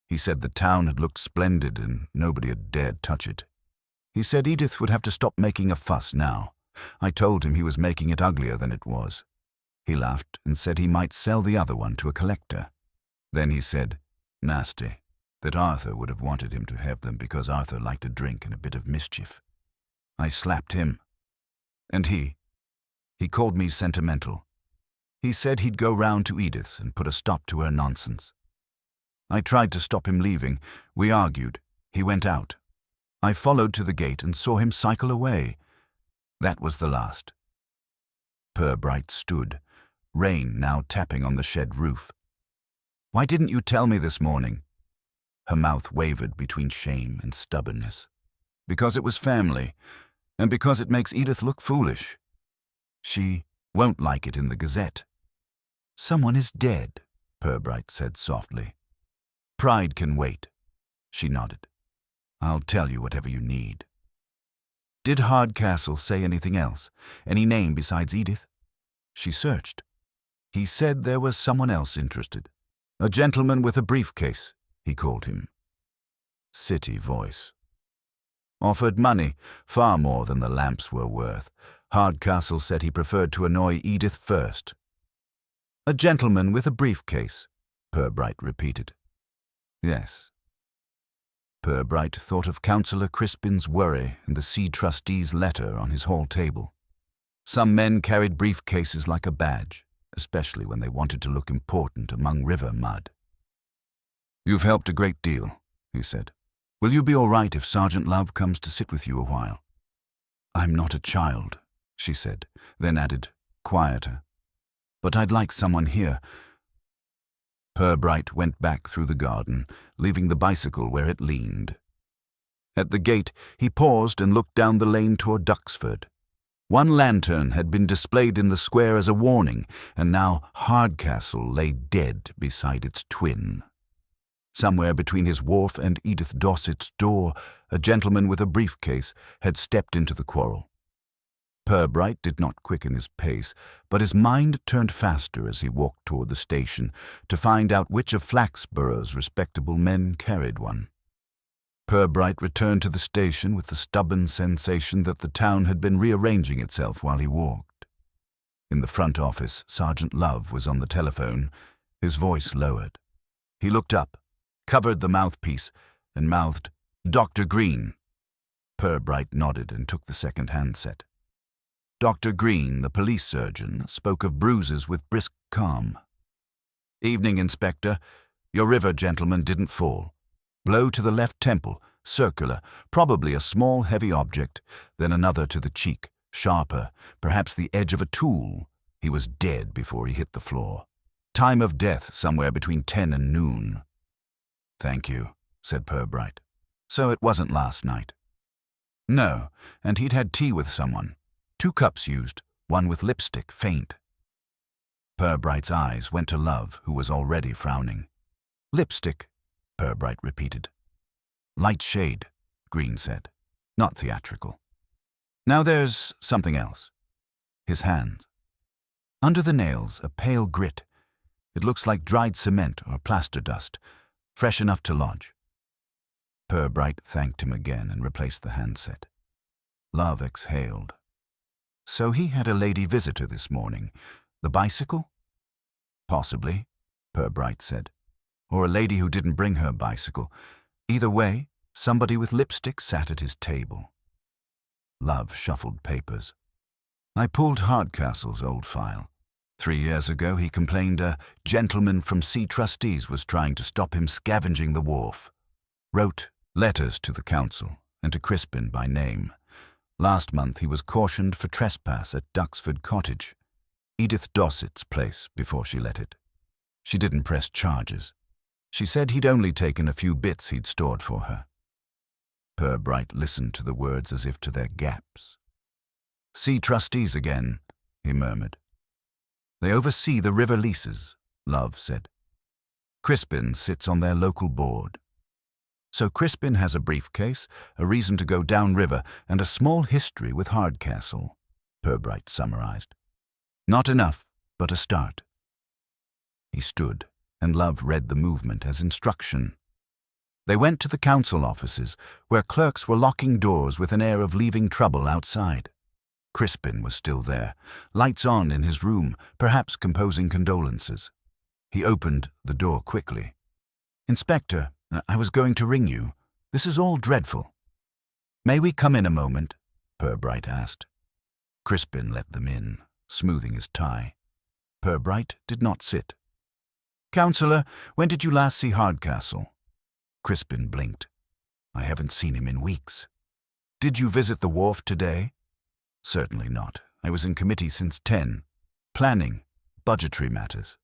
He said the town had looked splendid and nobody had dared touch it. He said Edith would have to stop making a fuss now. I told him he was making it uglier than it was. He laughed and said he might sell the other one to a collector. Then he said, nasty, that Arthur would have wanted him to have them because Arthur liked a drink and a bit of mischief. I slapped him. And he called me sentimental. He said he'd go round to Edith's and put a stop to her nonsense. I tried to stop him leaving. We argued. He went out. I followed to the gate and saw him cycle away. That was the last. Purbright stood, rain now tapping on the shed roof. Why didn't you tell me this morning? Her mouth wavered between shame and stubbornness. Because it was family, and because it makes Edith look foolish. She won't like it in the Gazette. Someone is dead, Purbright said softly. Pride can wait. She nodded. I'll tell you whatever you need. Did Hardcastle say anything else? Any name besides Edith? She searched. He said there was someone else interested. A gentleman with a briefcase, he called him. City voice. Offered money, far more than the lamps were worth. Hardcastle said he preferred to annoy Edith first. A gentleman with a briefcase, Purbright repeated. Yes. Purbright thought of Councillor Crispin's worry and the Sea Trustee's letter on his hall table. Some men carried briefcases like a badge, especially when they wanted to look important among river mud. You've helped a great deal, he said. Will you be all right if Sergeant Love comes to sit with you a while? I'm not a child, she said, then added, quieter. But I'd like someone here. Purbright went back through the garden, leaving the bicycle where it leaned. At the gate, he paused and looked down the lane toward Duxford. One lantern had been displayed in the square as a warning, and now Hardcastle lay dead beside its twin. Somewhere between his wharf and Edith Dossett's door, a gentleman with a briefcase had stepped into the quarrel. Purbright did not quicken his pace, but his mind turned faster as he walked toward the station to find out which of Flaxborough's respectable men carried one. Purbright returned to the station with the stubborn sensation that the town had been rearranging itself while he walked. In the front office, Sergeant Love was on the telephone, his voice lowered. He looked up, covered the mouthpiece, and mouthed, "Dr. Green." Purbright nodded and took the second handset. Dr. Green, the police surgeon, spoke of bruises with brisk calm. "Evening, Inspector. Your river gentleman didn't fall. Blow to the left temple, circular, probably a small heavy object, then another to the cheek, sharper, perhaps the edge of a tool. He was dead before he hit the floor. Time of death somewhere between 10 and noon. Thank you, said Purbright. So it wasn't last night? No, and he'd had tea with someone. 2 cups used, one with lipstick, faint. Purbright's eyes went to Love, who was already frowning. Lipstick, Purbright repeated. Light shade, Green said. Not theatrical. Now there's something else. His hands. Under the nails, a pale grit. It looks like dried cement or plaster dust, fresh enough to lodge. Purbright thanked him again and replaced the handset. Love exhaled. So he had a lady visitor this morning. The bicycle? Possibly, Purbright said. Or a lady who didn't bring her bicycle. Either way, somebody with lipstick sat at his table. Love shuffled papers. I pulled Hardcastle's old file. 3 years ago, he complained a gentleman from Sea Trustees was trying to stop him scavenging the wharf. Wrote letters to the council and to Crispin by name. Last month, he was cautioned for trespass at Duxford Cottage, Edith Dossett's place, before she let it. She didn't press charges. She said he'd only taken a few bits he'd stored for her. Purbright listened to the words as if to their gaps. Sea Trustees again, he murmured. They oversee the river leases, Love said. Crispin sits on their local board. So Crispin has a briefcase, a reason to go downriver, and a small history with Hardcastle, Purbright summarized. Not enough, but a start. He stood, and Love read the movement as instruction. They went to the council offices, where clerks were locking doors with an air of leaving trouble outside. Crispin was still there, lights on in his room, perhaps composing condolences. He opened the door quickly. Inspector, I was going to ring you. This is all dreadful. May we come in a moment? Purbright asked. Crispin let them in, smoothing his tie. Purbright did not sit. Councillor, when did you last see Hardcastle? Crispin blinked. I haven't seen him in weeks. Did you visit the wharf today? Certainly not. I was in committee since 10. Planning, budgetary matters.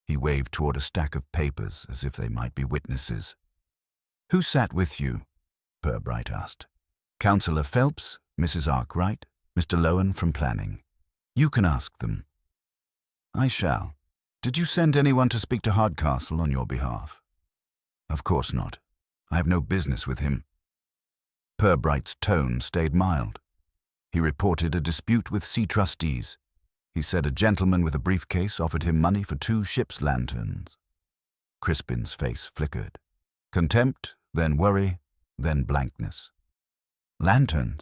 He waved toward a stack of papers as if they might be witnesses. Who sat with you? Purbright asked. Councillor Phelps, Mrs. Arkwright, Mr. Lowen from Planning. You can ask them. I shall. Did you send anyone to speak to Hardcastle on your behalf? Of course not. I have no business with him. Purbright's tone stayed mild. He reported a dispute with Sea Trustees. He said a gentleman with a briefcase offered him money for 2 ship's lanterns. Crispin's face flickered. Contempt, then worry, then blankness. Lanterns?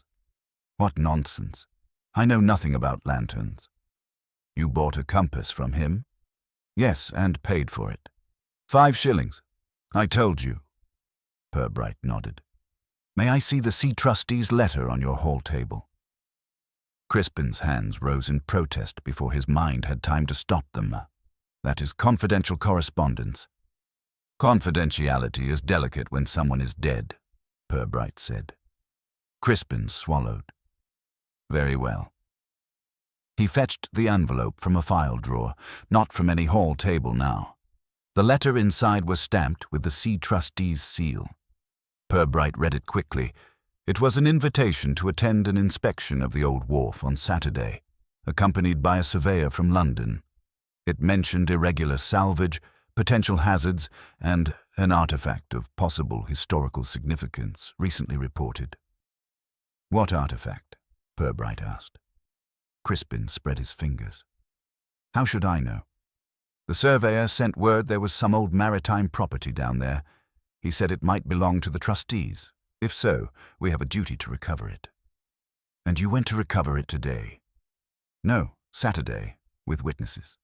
What nonsense. I know nothing about lanterns. You bought a compass from him? Yes, and paid for it. 5 shillings. I told you. Purbright nodded. May I see the Sea Trustees' letter on your hall table? Crispin's hands rose in protest before his mind had time to stop them. That is confidential correspondence. Confidentiality is delicate when someone is dead, Purbright said. Crispin swallowed. Very well. He fetched the envelope from a file drawer, not from any hall table now. The letter inside was stamped with the Sea Trustees' seal. Purbright read it quickly. It was an invitation to attend an inspection of the old wharf on Saturday, accompanied by a surveyor from London. It mentioned irregular salvage, potential hazards, and an artifact of possible historical significance recently reported. What artifact? Purbright asked. Crispin spread his fingers. How should I know? The surveyor sent word there was some old maritime property down there. He said it might belong to the trustees. If so, we have a duty to recover it. And you went to recover it today? No, Saturday, with witnesses.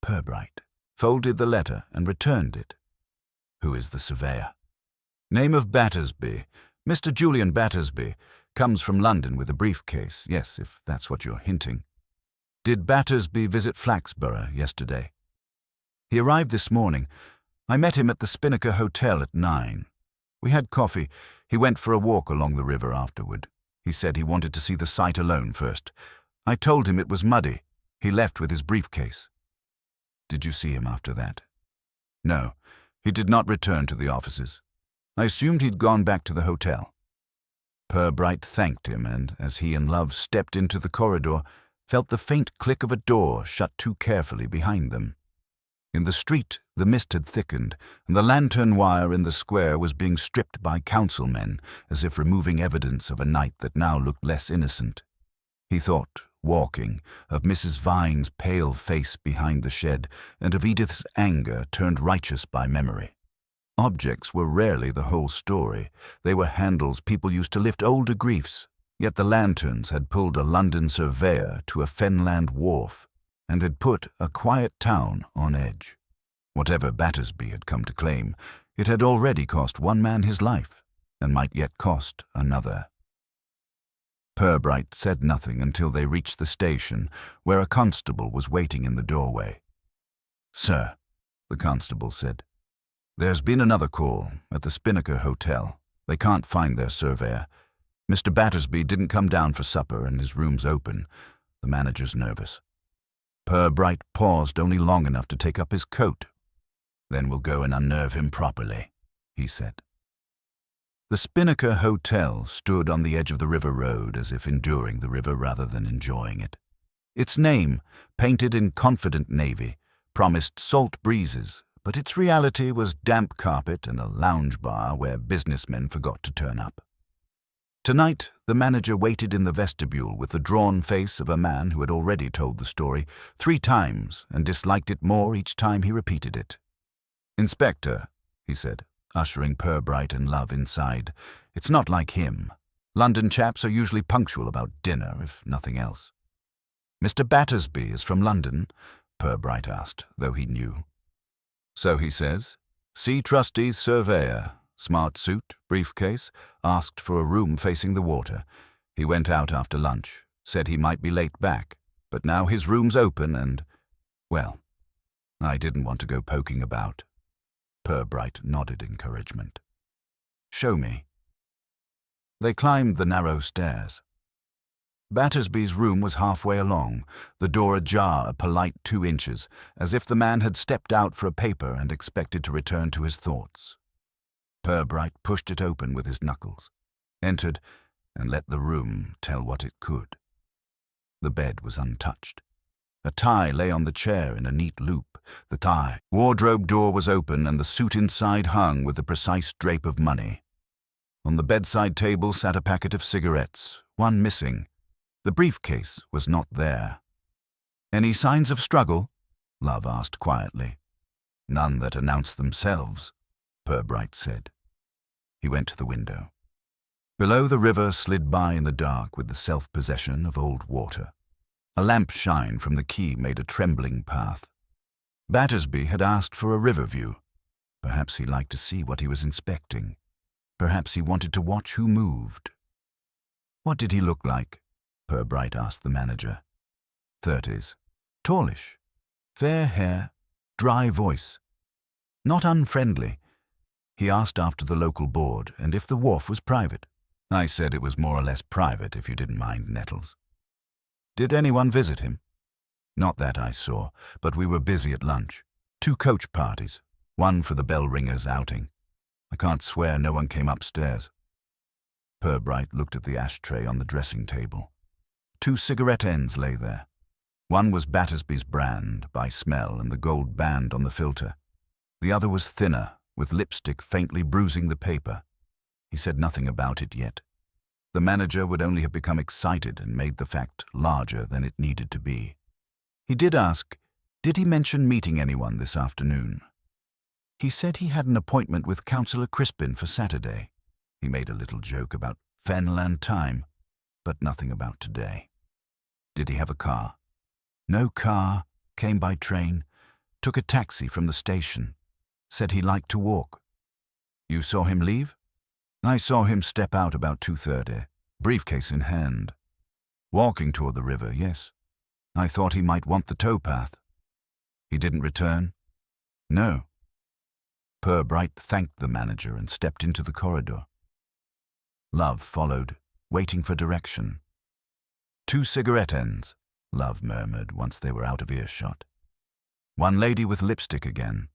Purbright folded the letter and returned it. Who is the surveyor? Name of Battersby. Mr. Julian Battersby. Comes from London with a briefcase. Yes, if that's what you're hinting. Did Battersby visit Flaxborough yesterday? He arrived this morning. I met him at the Spinnaker Hotel at 9. We had coffee. He went for a walk along the river afterward. He said he wanted to see the site alone first. I told him it was muddy. He left with his briefcase. Did you see him after that? No, he did not return to the offices. I assumed he'd gone back to the hotel. Purbright thanked him, and as he and Love stepped into the corridor, felt the faint click of a door shut too carefully behind them. In the street, the mist had thickened, and the lantern wire in the square was being stripped by councilmen, as if removing evidence of a night that now looked less innocent. He thought, walking, of Mrs. Vine's pale face behind the shed, and of Edith's anger turned righteous by memory. Objects were rarely the whole story. They were handles people used to lift older griefs, yet the lanterns had pulled a London surveyor to a fenland wharf, and had put a quiet town on edge. Whatever Battersby had come to claim, it had already cost one man his life, and might yet cost another. Purbright said nothing until they reached the station, where a constable was waiting in the doorway. "Sir," the constable said, "there's been another call at the Spinnaker Hotel. They can't find their surveyor. Mr. Battersby didn't come down for supper, and his room's open. The manager's nervous." Purbright paused only long enough to take up his coat. "Then we'll go and unnerve him properly," he said. The Spinnaker Hotel stood on the edge of the river road, as if enduring the river rather than enjoying it. Its name, painted in confident navy, promised salt breezes, but its reality was damp carpet and a lounge bar where businessmen forgot to turn up. Tonight, the manager waited in the vestibule with the drawn face of a man who had already told the story 3 times and disliked it more each time he repeated it. "Inspector," he said, ushering Purbright and Love inside, "it's not like him. London chaps are usually punctual about dinner, if nothing else." "Mr. Battersby is from London?" Purbright asked, though he knew. "So he says. Sea Trustees surveyor. Smart suit, briefcase, asked for a room facing the water. He went out after lunch, said he might be late back, but now his room's open and, well, I didn't want to go poking about." Purbright nodded encouragement. "Show me." They climbed the narrow stairs. Battersby's room was halfway along, the door ajar a polite 2 inches, as if the man had stepped out for a paper and expected to return to his thoughts. Purbright pushed it open with his knuckles, entered, and let the room tell what it could. The bed was untouched. A tie lay on the chair in a neat loop. The tie wardrobe door was open, and the suit inside hung with the precise drape of money. On the bedside table sat a packet of cigarettes, one missing. The briefcase was not there. "Any signs of struggle?" Love asked quietly. "None that announced themselves," Purbright said. He went to the window. Below, the river slid by in the dark with the self-possession of old water. A lamp shine from the quay made a trembling path. Battersby had asked for a river view. Perhaps he liked to see what he was inspecting. Perhaps he wanted to watch who moved. "What did he look like?" Purbright asked the manager. 30s. Tallish. Fair hair. Dry voice. Not unfriendly. He asked after the local board and if the wharf was private. I said it was more or less private, if you didn't mind, Nettles. "Did anyone visit him?" "Not that I saw, but we were busy at lunch. 2 coach parties, one for the bell ringer's outing. I can't swear no one came upstairs." Purbright looked at the ashtray on the dressing table. 2 cigarette ends lay there. One was Battersby's brand, by smell, and the gold band on the filter. The other was thinner, with lipstick faintly bruising the paper. He said nothing about it yet. The manager would only have become excited and made the fact larger than it needed to be. He did ask, did he mention meeting anyone this afternoon? He said he had an appointment with Councillor Crispin for Saturday. He made a little joke about Fenland time, but nothing about today. Did he have a car? No car, came by train, took a taxi from the station, said he liked to walk. You saw him leave? I saw him step out about 2:30, briefcase in hand. Walking toward the river, yes. I thought he might want the towpath. He didn't return? No. Purbright thanked the manager and stepped into the corridor. Love followed, waiting for direction. 2 cigarette ends, Love murmured once they were out of earshot. One lady with lipstick again.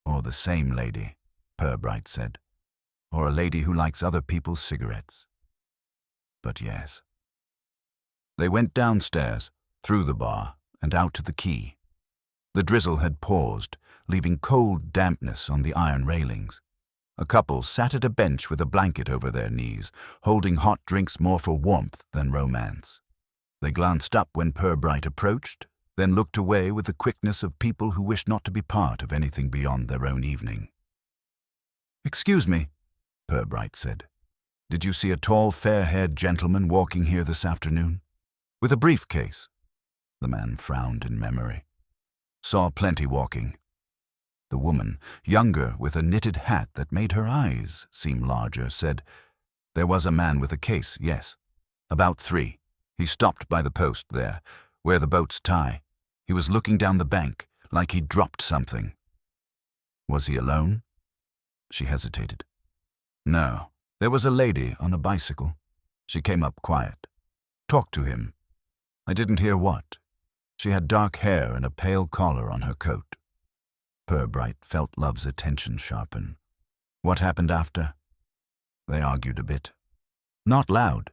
Or the same lady, Purbright said. Or a lady who likes other people's cigarettes. but yes. They went downstairs, through the bar, and out to the quay. The drizzle had paused, leaving cold dampness on the iron railings. A couple sat at a bench with a blanket over their knees, holding hot drinks more for warmth than romance. They glanced up when Purbright approached, then looked away with the quickness of people who wish not to be part of anything beyond their own evening. "Excuse me," Purbright said. "Did you see a tall, fair-haired gentleman walking here this afternoon? With a briefcase?" The man frowned in memory. "Saw plenty walking." The woman, younger, with a knitted hat that made her eyes seem larger, said, "There was a man with a case, yes. About 3. He stopped by the post there, where the boats tie. He was looking down the bank, like he'd dropped something." "Was he alone?" She hesitated. "No, there was a lady on a bicycle. She came up quiet. Talked to him. I didn't hear what. She had dark hair and a pale collar on her coat." Purbright felt Love's attention sharpen. "What happened after?" "They argued a bit. Not loud.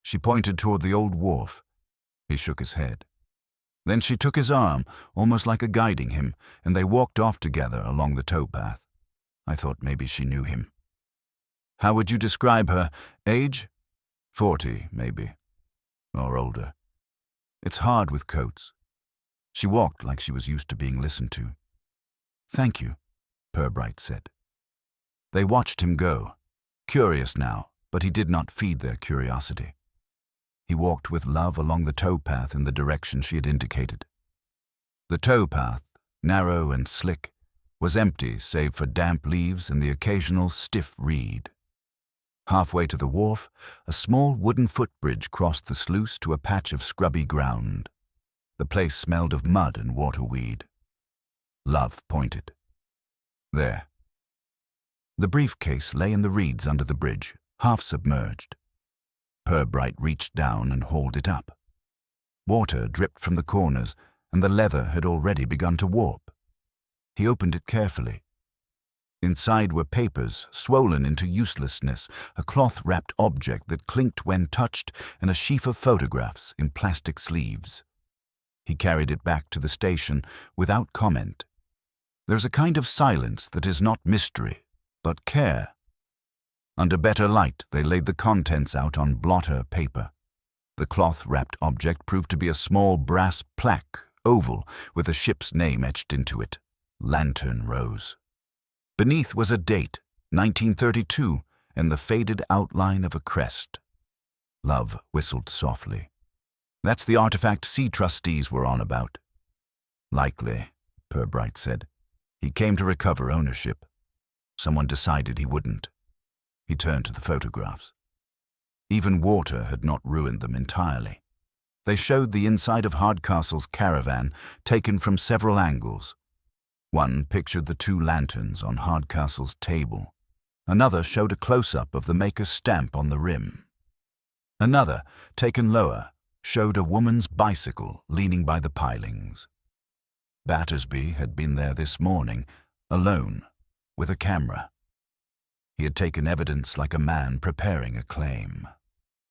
She pointed toward the old wharf." He shook his head. "Then she took his arm, almost like a guiding him, and they walked off together along the towpath. I thought maybe she knew him." "How would you describe her? Age?" 40, maybe. Or older. It's hard with coats. She walked like she was used to being listened to." "Thank you," Purbright said. They watched him go, curious now, but he did not feed their curiosity. He walked with Love along the towpath in the direction she had indicated. The towpath, narrow and slick, was empty save for damp leaves and the occasional stiff reed. Halfway to the wharf, a small wooden footbridge crossed the sluice to a patch of scrubby ground. The place smelled of mud and waterweed. Love pointed. "There." The briefcase lay in the reeds under the bridge, half submerged. Purbright reached down and hauled it up. Water dripped from the corners, and the leather had already begun to warp. He opened it carefully. Inside were papers, swollen into uselessness, a cloth-wrapped object that clinked when touched, and a sheaf of photographs in plastic sleeves. He carried it back to the station without comment. There's a kind of silence that is not mystery, but care. Under better light, they laid the contents out on blotter paper. The cloth-wrapped object proved to be a small brass plaque, oval, with a ship's name etched into it, Lantern Rose. Beneath was a date, 1932, and the faded outline of a crest. Love whistled softly. "That's the artifact Sea Trustees were on about." "Likely," Purbright said. "He came to recover ownership. Someone decided he wouldn't." He turned to the photographs. Even water had not ruined them entirely. They showed the inside of Hardcastle's caravan, taken from several angles. One pictured the 2 lanterns on Hardcastle's table. Another showed a close-up of the maker's stamp on the rim. Another, taken lower, showed a woman's bicycle leaning by the pilings. Battersby had been there this morning, alone, with a camera. He had taken evidence like a man preparing a claim.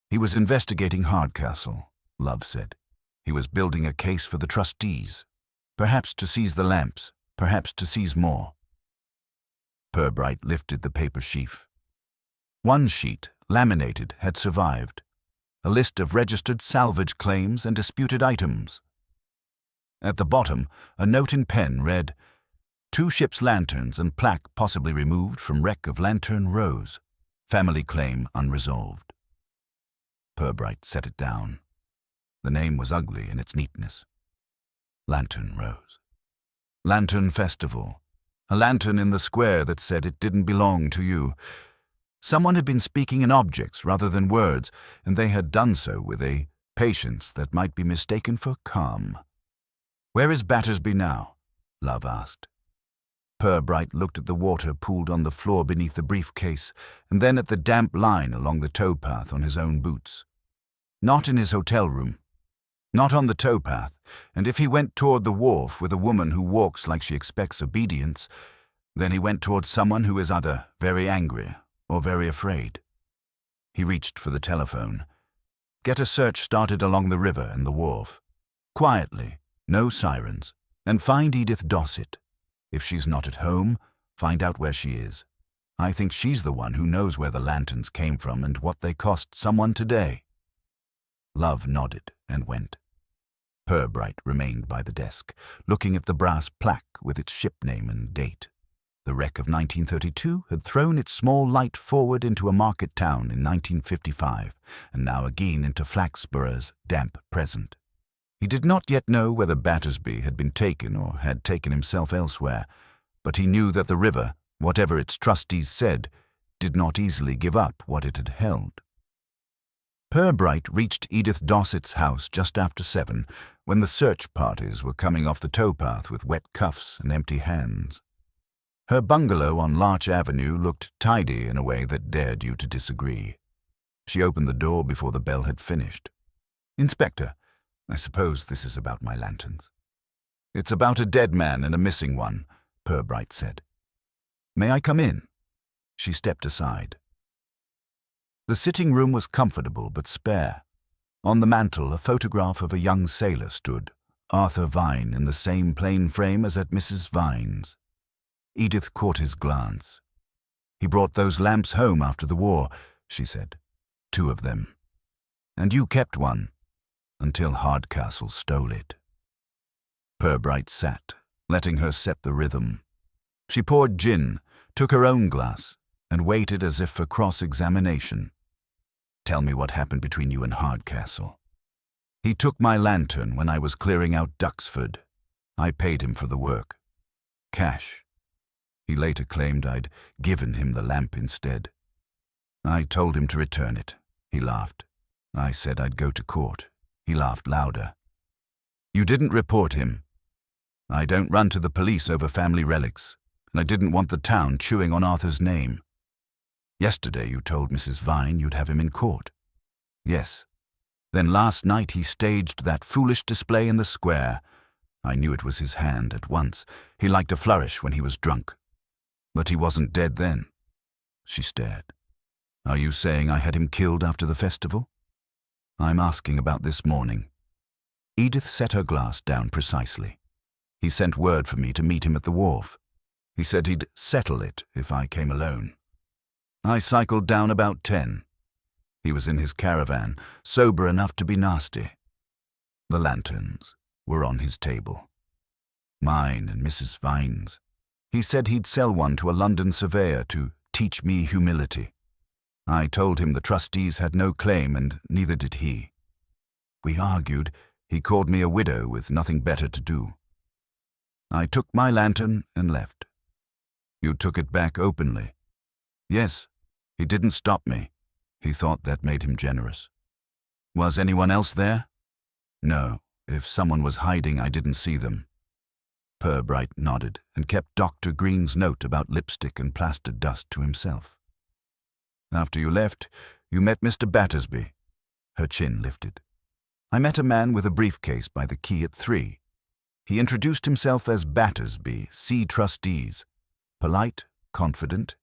He was investigating Hardcastle, Love said. He was building a case for the trustees, perhaps to seize the lamps, perhaps to seize more. Purbright lifted the paper sheaf. One sheet, laminated, had survived. A list of registered salvage claims and disputed items. At the bottom, a note in pen read, 2 ship's lanterns and plaque possibly removed from wreck of Lantern Rose. Family claim unresolved. Purbright set it down. The name was ugly in its neatness. Lantern Rose. Lantern Festival. A lantern in the square that said it didn't belong to you. Someone had been speaking in objects rather than words, and they had done so with a patience that might be mistaken for calm. "Where is Battersby now?" Love asked. Purbright looked at the water pooled on the floor beneath the briefcase, and then at the damp line along the towpath on his own boots. "Not in his hotel room. Not on the towpath, and if he went toward the wharf with a woman who walks like she expects obedience, then he went toward someone who is either very angry or very afraid." He reached for the telephone. Get a search started along the river and the wharf. Quietly, no sirens, and find Edith Dossett. If she's not at home, find out where she is. I think she's the one who knows where the lanterns came from and what they cost someone today." Love nodded and went. Purbright remained by the desk, looking at the brass plaque with its ship name and date. The wreck of 1932 had thrown its small light forward into a market town in 1955, and now again into Flaxborough's damp present. He did not yet know whether Battersby had been taken or had taken himself elsewhere, but he knew that the river, whatever its trustees said, did not easily give up what it had held. Purbright reached Edith Dossett's house just after 7, when the search parties were coming off the towpath with wet cuffs and empty hands. Her bungalow on Larch Avenue looked tidy in a way that dared you to disagree. She opened the door before the bell had finished. "Inspector, I suppose this is about my lanterns." "It's about a dead man and a missing one," Purbright said. "May I come in?" She stepped aside. The sitting room was comfortable but spare. On the mantel, a photograph of a young sailor stood, Arthur Vine in the same plain frame as at Mrs. Vine's. Edith caught his glance. "He brought those lamps home after the war," she said. "2 of them. And you kept one, until Hardcastle stole it." Purbright sat, letting her set the rhythm. She poured gin, took her own glass, and waited as if for cross-examination. "Tell me what happened between you and Hardcastle." "He took my lantern when I was clearing out Duxford. I paid him for the work. Cash. He later claimed I'd given him the lamp instead. I told him to return it. He laughed. I said I'd go to court. He laughed louder. You didn't report him. I don't run to the police over family relics, and I didn't want the town chewing on Arthur's name. Yesterday you told Mrs. Vine you'd have him in court. Yes. Then last night he staged that foolish display in the square. I knew it was his hand at once. He liked a flourish when he was drunk. But he wasn't dead then. She stared. Are you saying I had him killed after the festival? I'm asking about this morning. Edith set her glass down precisely. He sent word for me to meet him at the wharf. He said he'd settle it if I came alone. I cycled down about 10. He was in his caravan, sober enough to be nasty. The lanterns were on his table. Mine and Mrs. Vine's. He said he'd sell one to a London surveyor to teach me humility. I told him the trustees had no claim, and neither did he. We argued. He called me a widow with nothing better to do. I took my lantern and left. You took it back openly. Yes, he didn't stop me. He thought that made him generous. Was anyone else there? No, if someone was hiding, I didn't see them. Purbright nodded and kept Dr. Green's note about lipstick and plaster dust to himself. After you left, you met Mr. Battersby. Her chin lifted. I met a man with a briefcase by the quay at 3. He introduced himself as Battersby, C. Trustees. Polite, confident.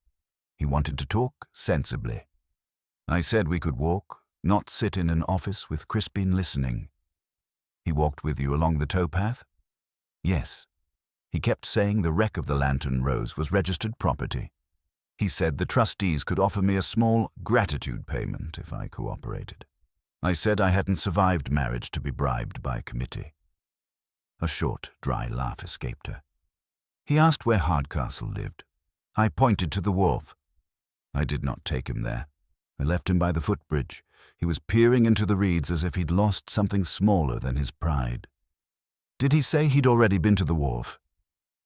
He wanted to talk sensibly. I said we could walk, not sit in an office with Crispin listening. He walked with you along the towpath? Yes. He kept saying the wreck of the Lantern Rose was registered property. He said the trustees could offer me a small gratitude payment if I cooperated. I said I hadn't survived marriage to be bribed by a committee. A short, dry laugh escaped her. He asked where Hardcastle lived. I pointed to the wharf. I did not take him there. I left him by the footbridge. He was peering into the reeds as if he'd lost something smaller than his pride. Did he say he'd already been to the wharf?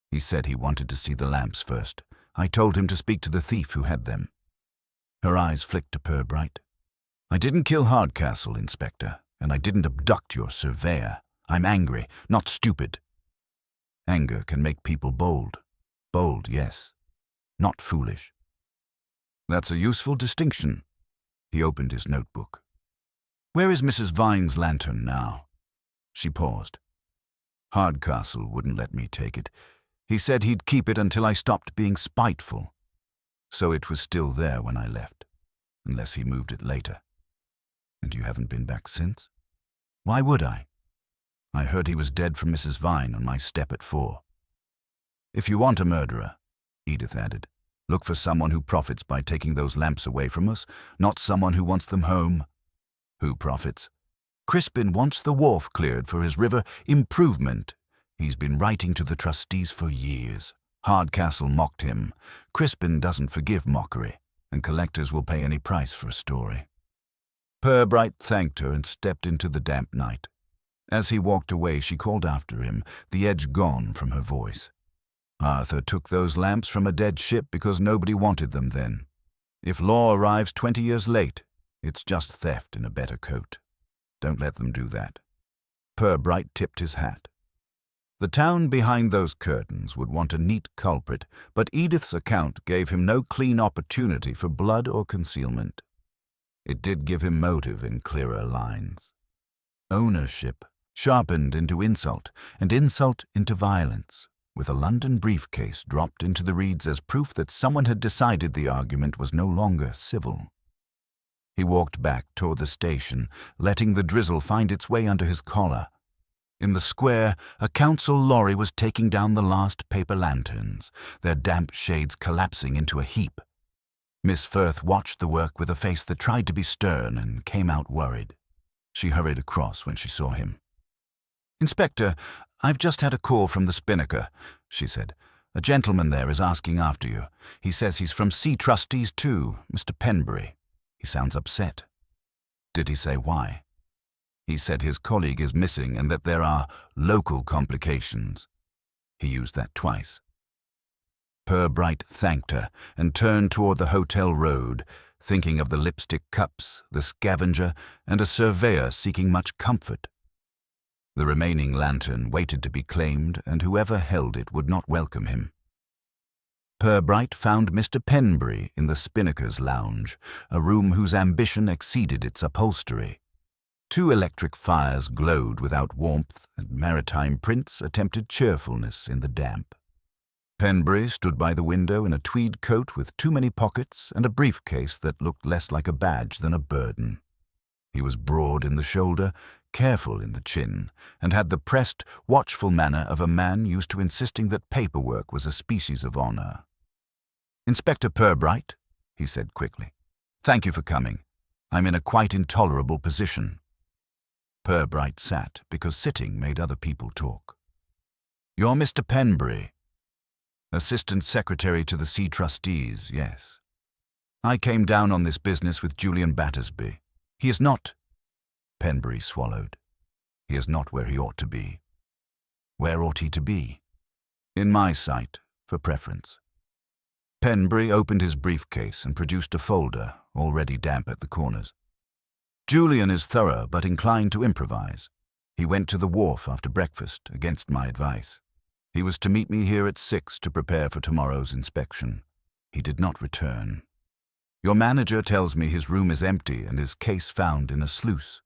He said he wanted to see the lamps first. I told him to speak to the thief who had them. Her eyes flicked to Purbright. I didn't kill Hardcastle, Inspector, and I didn't abduct your surveyor. I'm angry, not stupid. Anger can make people bold. Bold, yes. Not foolish. That's a useful distinction. He opened his notebook. Where is Mrs. Vine's lantern now? She paused. Hardcastle wouldn't let me take it. He said he'd keep it until I stopped being spiteful. So it was still there when I left, unless he moved it later. And you haven't been back since? Why would I? I heard he was dead from Mrs. Vine on my step at 4. If you want a murderer, Edith added, look for someone who profits by taking those lamps away from us, not someone who wants them home. Who profits? Crispin wants the wharf cleared for his river improvement. He's been writing to the trustees for years. Hardcastle mocked him. Crispin doesn't forgive mockery, and collectors will pay any price for a story. Purbright thanked her and stepped into the damp night. As he walked away, she called after him, the edge gone from her voice. Arthur took those lamps from a dead ship because nobody wanted them then. If law arrives 20 years late, it's just theft in a better coat. Don't let them do that. Purbright tipped his hat. The town behind those curtains would want a neat culprit, but Edith's account gave him no clean opportunity for blood or concealment. It did give him motive in clearer lines. Ownership sharpened into insult, and insult into violence, with a London briefcase dropped into the reeds as proof that someone had decided the argument was no longer civil. He walked back toward the station, letting the drizzle find its way under his collar. In the square, a council lorry was taking down the last paper lanterns, their damp shades collapsing into a heap. Miss Firth watched the work with a face that tried to be stern and came out worried. She hurried across when she saw him. "Inspector, I've just had a call from the Spinnaker," she said. "A gentleman there is asking after you. He says he's from Sea Trustees too, Mr. Penbury. He sounds upset." "Did he say why?" "He said his colleague is missing and that there are local complications." He used that twice. Purbright thanked her and turned toward the hotel road, thinking of the lipstick cups, the scavenger, and a surveyor seeking much comfort. The remaining lantern waited to be claimed, and whoever held it would not welcome him. Purbright found Mr. Penbury in the Spinnaker's lounge, a room whose ambition exceeded its upholstery. 2 electric fires glowed without warmth, and maritime prints attempted cheerfulness in the damp. Penbury stood by the window in a tweed coat with too many pockets and a briefcase that looked less like a badge than a burden. He was broad in the shoulder, careful in the chin, and had the pressed, watchful manner of a man used to insisting that paperwork was a species of honor. "Inspector Purbright," he said quickly, "thank you for coming. I'm in a quite intolerable position." Purbright sat because sitting made other people talk. "You're Mr. Penbury?" "Assistant Secretary to the Sea Trustees, yes. I came down on this business with Julian Battersby. He is not—" Penbury swallowed. "He is not where he ought to be." "Where ought he to be?" "In my sight, for preference." Penbury opened his briefcase and produced a folder, already damp at the corners. "Julian is thorough but inclined to improvise. He went to the wharf after breakfast, against my advice. He was to meet me here at 6 to prepare for tomorrow's inspection. He did not return. Your manager tells me his room is empty and his case found in a sluice.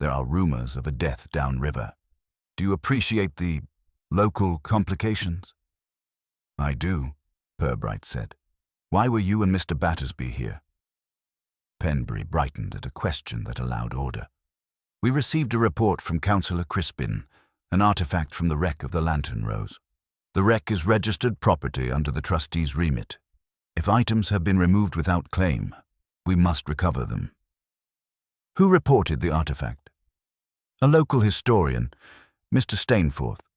There are rumors of a death downriver. Do you appreciate the local complications?" "I do," Purbright said. "Why were you and Mr. Battersby here?" Penbury brightened at a question that allowed order. "We received a report from Councillor Crispin, an artifact from the wreck of the Lantern Rose. The wreck is registered property under the trustee's remit. If items have been removed without claim, we must recover them." "Who reported the artifact?" "A local historian, Mr. Stainforth.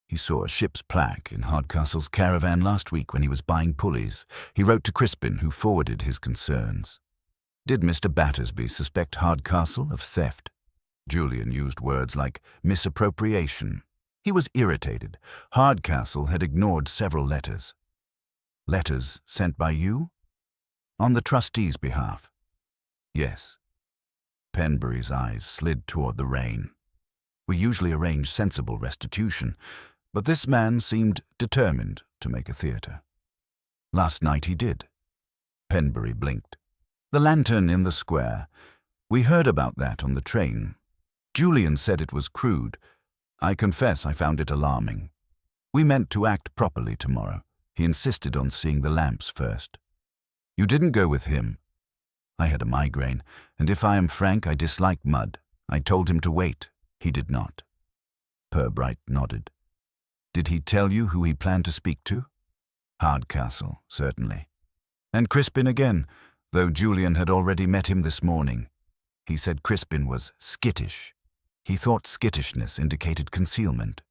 He saw a ship's plaque in Hardcastle's caravan last week when he was buying pulleys. He wrote to Crispin, who forwarded his concerns." "Did Mr. Battersby suspect Hardcastle of theft?" Julian used words like misappropriation. He was irritated. Hardcastle had ignored several letters. "Letters sent by you?" "On the trustee's behalf." "Yes." Penbury's eyes slid toward the rain. "We usually arrange sensible restitution, but this man seemed determined to make a theatre." "Last night he did." Penbury blinked. "The lantern in the square. We heard about that on the train. Julian said it was crude. I confess I found it alarming. We meant to act properly tomorrow. He insisted on seeing the lamps first." "You didn't go with him?" I had a migraine, and if I am frank, I dislike mud. I told him to wait. He did not. Purbright nodded. Did he tell you who he planned to speak to? Hardcastle, certainly. And Crispin again, though Julian had already met him this morning. He said Crispin was skittish. He thought skittishness indicated concealment.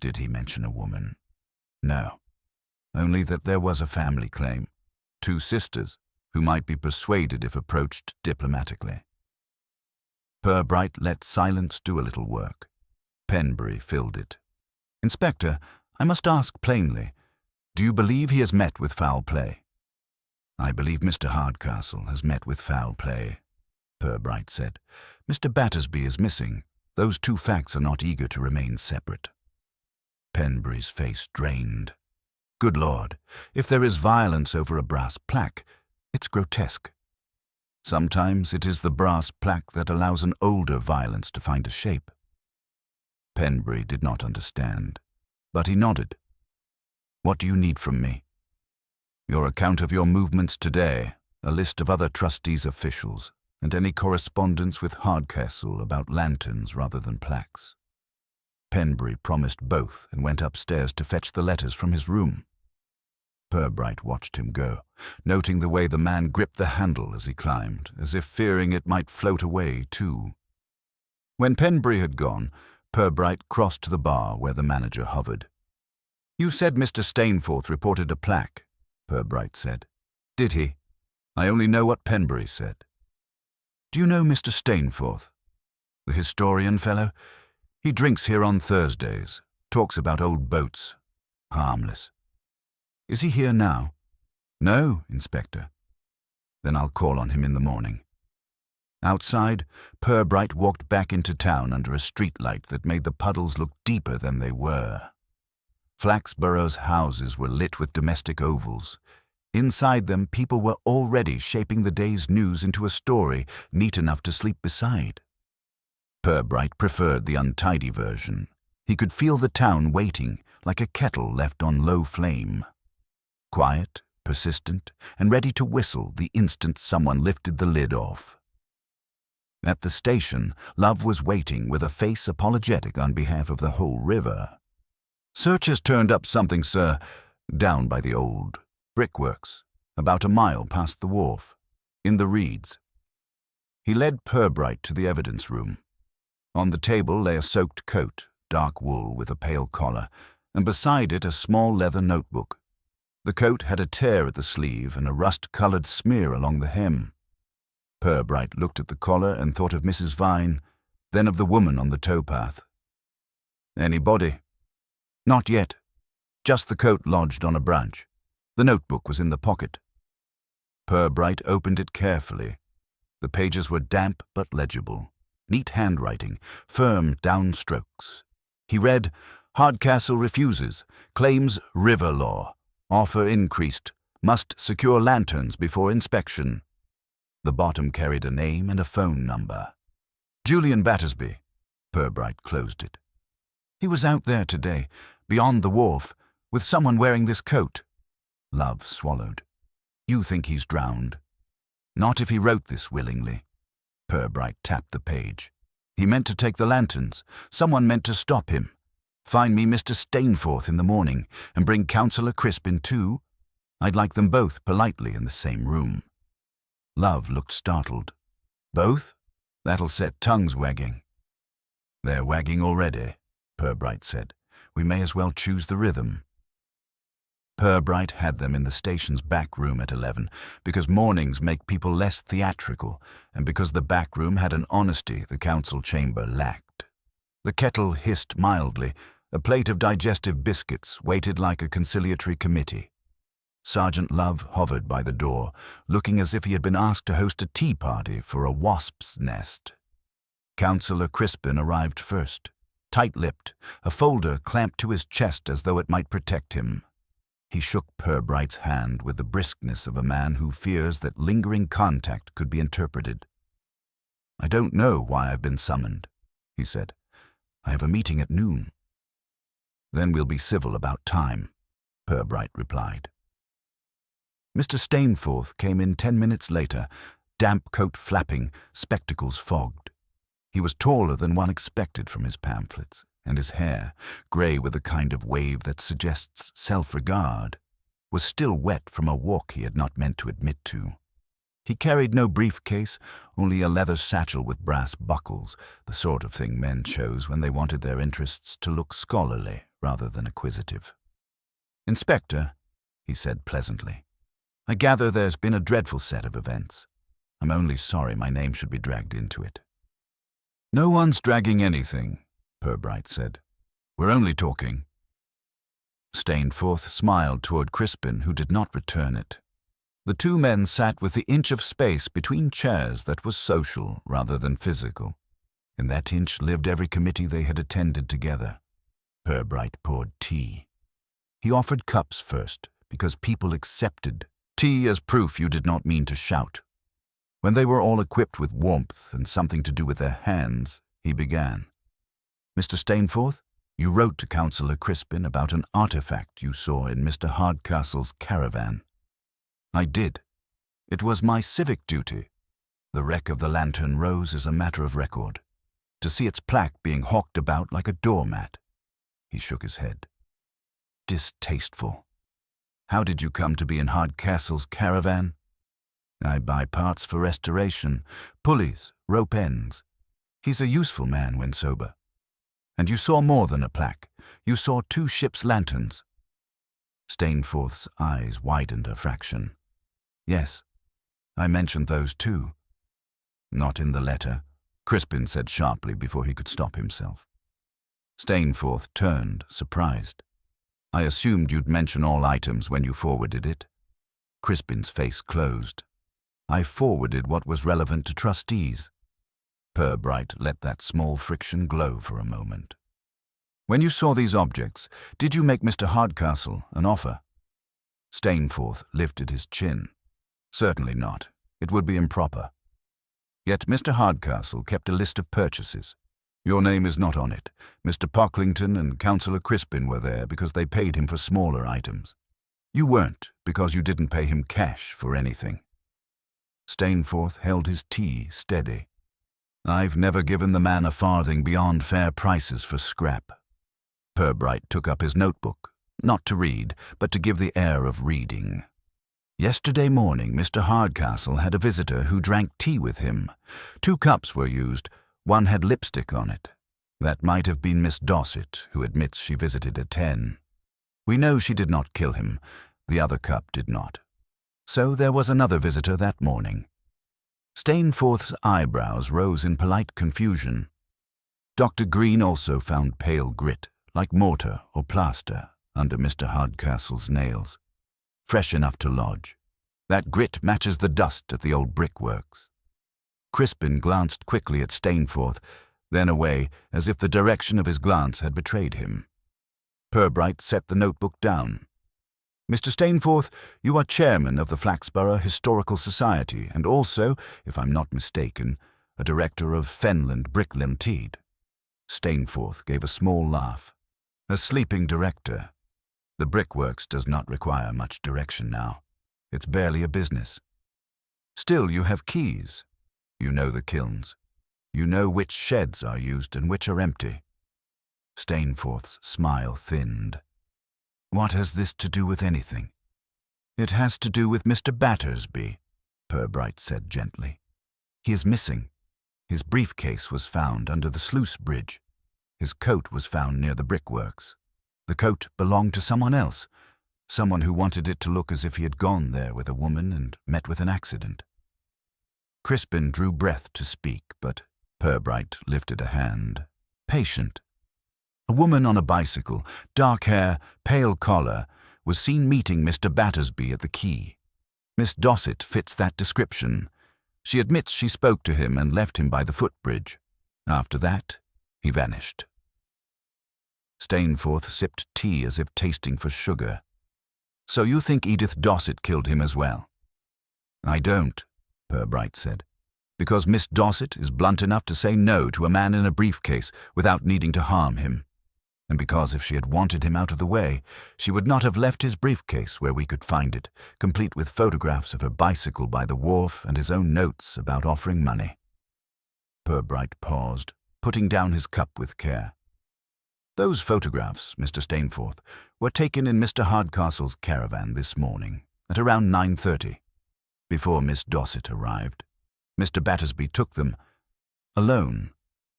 Did he mention a woman? No. Only that there was a family claim. 2 sisters, who might be persuaded if approached diplomatically. Purbright let silence do a little work. Penbury filled it. Inspector, I must ask plainly, do you believe he has met with foul play? I believe Mr. Hardcastle has met with foul play, Purbright said. Mr. Battersby is missing. Those 2 facts are not eager to remain separate. Penbury's face drained. Good Lord, if there is violence over a brass plaque, it's grotesque. Sometimes it is the brass plaque that allows an older violence to find a shape. Penbury did not understand, but he nodded. What do you need from me? Your account of your movements today, a list of other trustees' officials, and any correspondence with Hardcastle about lanterns rather than plaques. Penbury promised both and went upstairs to fetch the letters from his room. Purbright watched him go, noting the way the man gripped the handle as he climbed, as if fearing it might float away too. When Penbury had gone, Purbright crossed to the bar where the manager hovered. You said Mr. Stainforth reported a plaque, Purbright said. Did he? I only know what Penbury said. Do you know Mr. Stainforth? The historian fellow? He drinks here on Thursdays, talks about old boats. Harmless. Is he here now? No, Inspector. Then I'll call on him in the morning. Outside, Purbright walked back into town under a streetlight that made the puddles look deeper than they were. Flaxborough's houses were lit with domestic ovals. Inside them, people were already shaping the day's news into a story neat enough to sleep beside. Purbright preferred the untidy version. He could feel the town waiting, like a kettle left on low flame. Quiet, persistent, and ready to whistle the instant someone lifted the lid off. At the station, Love was waiting with a face apologetic on behalf of the whole river. Search has turned up something, sir, down by the old brickworks, about a mile past the wharf, in the reeds. He led Purbright to the evidence room. On the table lay a soaked coat, dark wool with a pale collar, and beside it a small leather notebook. The coat had a tear at the sleeve and a rust-coloured smear along the hem. Purbright looked at the collar and thought of Mrs. Vine, then of the woman on the towpath. Any body? Not yet. Just the coat lodged on a branch. The notebook was in the pocket. Purbright opened it carefully. The pages were damp but legible. Neat handwriting, firm downstrokes. He read, Hardcastle refuses, claims river law, offer increased, must secure lanterns before inspection. The bottom carried a name and a phone number. Julian Battersby. Purbright closed it. He was out there today, beyond the wharf, with someone wearing this coat. Love swallowed. You think he's drowned? Not if he wrote this willingly. Purbright tapped the page. He meant to take the lanterns. Someone meant to stop him. Find me Mr. Stainforth in the morning, and bring Councillor Crispin too. I'd like them both politely in the same room. Love looked startled. Both? That'll set tongues wagging. They're wagging already, Purbright said. We may as well choose the rhythm. Purbright had them in the station's back room at 11, because mornings make people less theatrical, and because the back room had an honesty the council chamber lacked. The kettle hissed mildly. A plate of digestive biscuits waited like a conciliatory committee. Sergeant Love hovered by the door, looking as if he had been asked to host a tea party for a wasp's nest. Councillor Crispin arrived first, tight-lipped, a folder clamped to his chest as though it might protect him. He shook Purbright's hand with the briskness of a man who fears that lingering contact could be interpreted. I don't know why I've been summoned, he said. I have a meeting at noon. Then we'll be civil about time, Purbright replied. Mr. Stainforth came in 10 minutes later, damp coat flapping, spectacles fogged. He was taller than one expected from his pamphlets, and his hair, grey with a kind of wave that suggests self-regard, was still wet from a walk he had not meant to admit to. He carried no briefcase, only a leather satchel with brass buckles, the sort of thing men chose when they wanted their interests to look scholarly rather than acquisitive. "Inspector," he said pleasantly, "I gather there's been a dreadful set of events. I'm only sorry my name should be dragged into it." "No one's dragging anything," Purbright said. "We're only talking." Stainforth smiled toward Crispin, who did not return it. The two men sat with the inch of space between chairs that was social rather than physical. In that inch lived every committee they had attended together. Purbright poured tea. He offered cups first, because people accepted tea as proof you did not mean to shout. When they were all equipped with warmth and something to do with their hands, he began. "Mr. Stainforth, you wrote to Councillor Crispin about an artifact you saw in Mr. Hardcastle's caravan." "I did. It was my civic duty. The wreck of the Lantern Rose is a matter of record. To see its plaque being hawked about like a doormat." He shook his head. "Distasteful. How did you come to be in Hardcastle's caravan?" "I buy parts for restoration, pulleys, rope ends. He's a useful man when sober." "And you saw more than a plaque. You saw 2 ship's lanterns." Stainforth's eyes widened a fraction. "Yes, I mentioned those too." "Not in the letter," Crispin said sharply before he could stop himself. Stainforth turned, surprised. "I assumed you'd mention all items when you forwarded it." Crispin's face closed. "I forwarded what was relevant to trustees." Purbright let that small friction glow for a moment. "When you saw these objects, did you make Mr. Hardcastle an offer?" Stainforth lifted his chin. "Certainly not. It would be improper. Yet Mr. Hardcastle kept a list of purchases. Your name is not on it. Mr. Pocklington and Councillor Crispin were there because they paid him for smaller items. You weren't because you didn't pay him cash for anything." Stainforth held his tea steady. "I've never given the man a farthing beyond fair prices for scrap." Purbright took up his notebook, not to read, but to give the air of reading. "Yesterday morning, Mr. Hardcastle had a visitor who drank tea with him. 2 cups were used. One had lipstick on it. That might have been Miss Dossett, who admits she visited at 10. We know she did not kill him. The other cup did not. So there was another visitor that morning." Stainforth's eyebrows rose in polite confusion. Dr. Green also found pale grit, like mortar or plaster, under Mr. Hardcastle's nails. Fresh enough to lodge. That grit matches the dust at the old brickworks. Crispin glanced quickly at Stainforth, then away, as if the direction of his glance had betrayed him. Purbright set the notebook down. "Mr. Stainforth, you are chairman of the Flaxborough Historical Society, and also, if I'm not mistaken, a director of Fenland Brick Limited." Stainforth gave a small laugh. "A sleeping director. The brickworks does not require much direction now. It's barely a business. Still, you have keys. You know the kilns. You know which sheds are used and which are empty." Stainforth's smile thinned. "What has this to do with anything?" "It has to do with Mr. Battersby," Purbright said gently. "He is missing. His briefcase was found under the sluice bridge. His coat was found near the brickworks. The coat belonged to someone else, someone who wanted it to look as if he had gone there with a woman and met with an accident." Crispin drew breath to speak, but Purbright lifted a hand. "Patient. A woman on a bicycle, dark hair, pale collar, was seen meeting Mr. Battersby at the quay. Miss Dossett fits that description. She admits she spoke to him and left him by the footbridge. After that, he vanished." Stainforth sipped tea as if tasting for sugar. "So you think Edith Dossett killed him as well?" "I don't," Purbright said, "because Miss Dossett is blunt enough to say no to a man in a briefcase without needing to harm him. and because if she had wanted him out of the way, she would not have left his briefcase where we could find it, complete with photographs of her bicycle by the wharf and his own notes about offering money. Purbright paused, putting down his cup with care. Those photographs, Mr. Stainforth, were taken in Mr. Hardcastle's caravan this morning, at around 9:30, before Miss Dossett arrived. Mr. Battersby took them alone.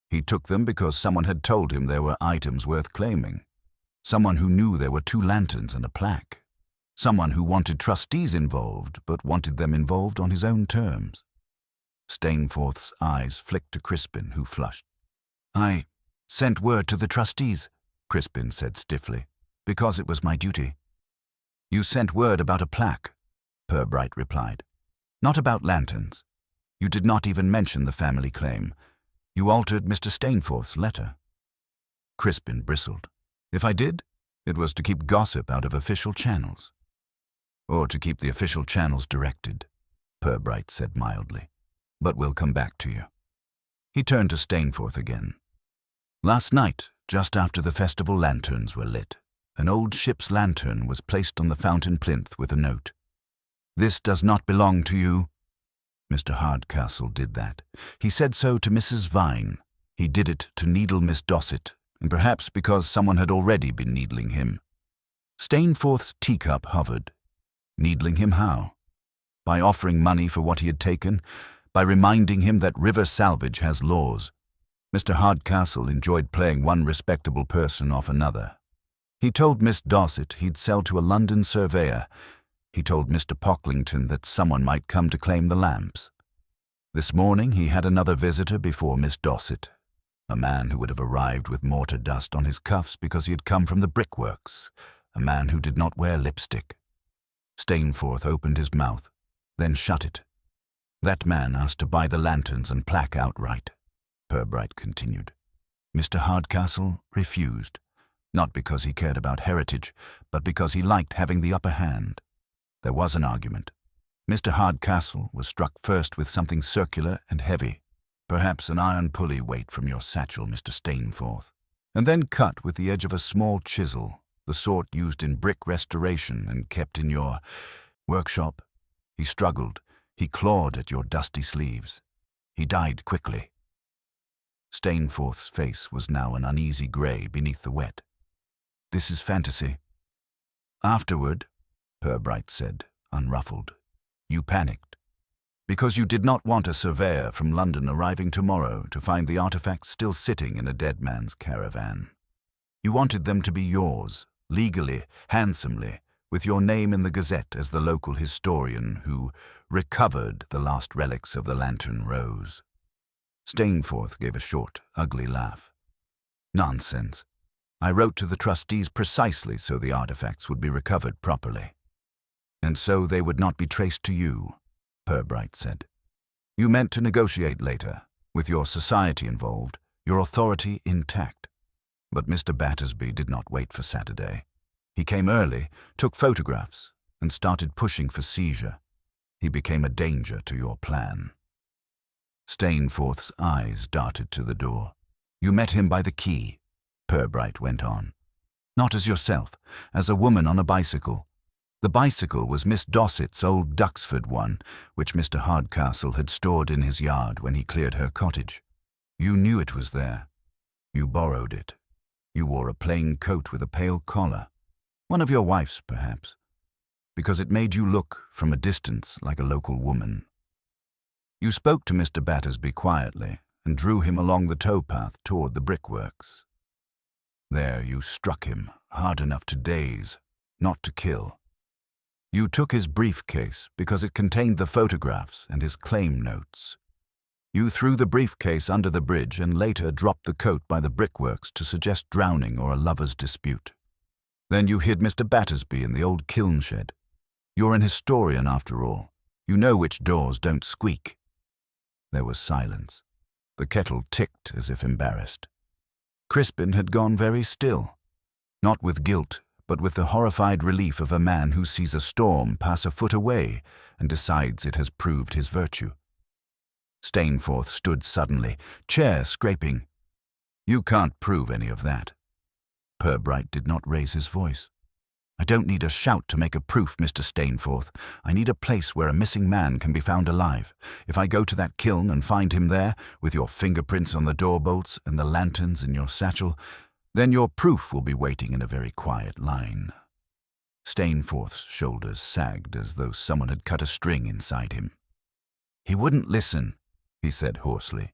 He took them because someone had told him there were items worth claiming. Someone who knew there were 2 lanterns and a plaque. Someone who wanted trustees involved, but wanted them involved on his own terms. Stainforth's eyes flicked to Crispin, who flushed. "I sent word to the trustees," Crispin said stiffly, "because it was my duty." "You sent word about a plaque," Purbright replied. "Not about lanterns. You did not even mention the family claim. You altered Mr. Stainforth's letter." Crispin bristled. "If I did, it was to keep gossip out of official channels." "Or to keep the official channels directed," Purbright said mildly. "But we'll come back to you." He turned to Stainforth again. "Last night, just after the festival lanterns were lit, an old ship's lantern was placed on the fountain plinth with a note. 'This does not belong to you.' Mr. Hardcastle did that. He said so to Mrs. Vine. He did it to needle Miss Dossett, and perhaps because someone had already been needling him." Stainforth's teacup hovered. Needling him how? By offering money for what he had taken? By reminding him that river salvage has laws? Mr. Hardcastle enjoyed playing one respectable person off another. He told Miss Dossett he'd sell to a London surveyor. He told Mr. Pocklington that someone might come to claim the lamps. This morning he had another visitor before Miss Dossett, a man who would have arrived with mortar dust on his cuffs because he had come from the brickworks, a man who did not wear lipstick. Stainforth opened his mouth, then shut it. "That man asked to buy the lanterns and plaque outright," Purbright continued. "Mr. Hardcastle refused, not because he cared about heritage, but because he liked having the upper hand. There was an argument. Mr. Hardcastle was struck first with something circular and heavy, perhaps an iron pulley weight from your satchel, Mr. Stainforth, and then cut with the edge of a small chisel, the sort used in brick restoration and kept in your workshop. He struggled. He clawed at your dusty sleeves. He died quickly." Stainforth's face was now an uneasy grey beneath the wet. "This is fantasy." "Afterward," Purbright said, unruffled, "you panicked. Because you did not want a surveyor from London arriving tomorrow to find the artifacts still sitting in a dead man's caravan. You wanted them to be yours, legally, handsomely, with your name in the Gazette as the local historian who recovered the last relics of the Lantern Rose." Stainforth gave a short, ugly laugh. "Nonsense. I wrote to the trustees precisely so the artifacts would be recovered properly. And so they would not be traced to you," Purbright said. "You meant to negotiate later, with your society involved, your authority intact. But Mr. Battersby did not wait for Saturday. He came early, took photographs, and started pushing for seizure. He became a danger to your plan." Stainforth's eyes darted to the door. "You met him by the quay," Purbright went on. "Not as yourself, as a woman on a bicycle. The bicycle was Miss Dossett's old Duxford one, which Mr. Hardcastle had stored in his yard when he cleared her cottage. You knew it was there. You borrowed it. You wore a plain coat with a pale collar. One of your wife's, perhaps, because it made you look, from a distance, like a local woman. You spoke to Mr. Battersby quietly and drew him along the towpath toward the brickworks. There you struck him, hard enough to daze, not to kill. You took his briefcase because it contained the photographs and his claim notes. You threw the briefcase under the bridge and later dropped the coat by the brickworks to suggest drowning or a lover's dispute. Then you hid Mr. Battersby in the old kiln shed. You're an historian, after all. You know which doors don't squeak." There was silence. The kettle ticked as if embarrassed. Crispin had gone very still, not with guilt, but with the horrified relief of a man who sees a storm pass a foot away and decides it has proved his virtue. Stainforth stood suddenly, chair scraping. "You can't prove any of that." Purbright did not raise his voice. "I don't need a shout to make a proof, Mr. Stainforth. I need a place where a missing man can be found alive. If I go to that kiln and find him there, with your fingerprints on the door bolts and the lanterns in your satchel, then your proof will be waiting in a very quiet line." Stainforth's shoulders sagged as though someone had cut a string inside him. "He wouldn't listen," he said hoarsely.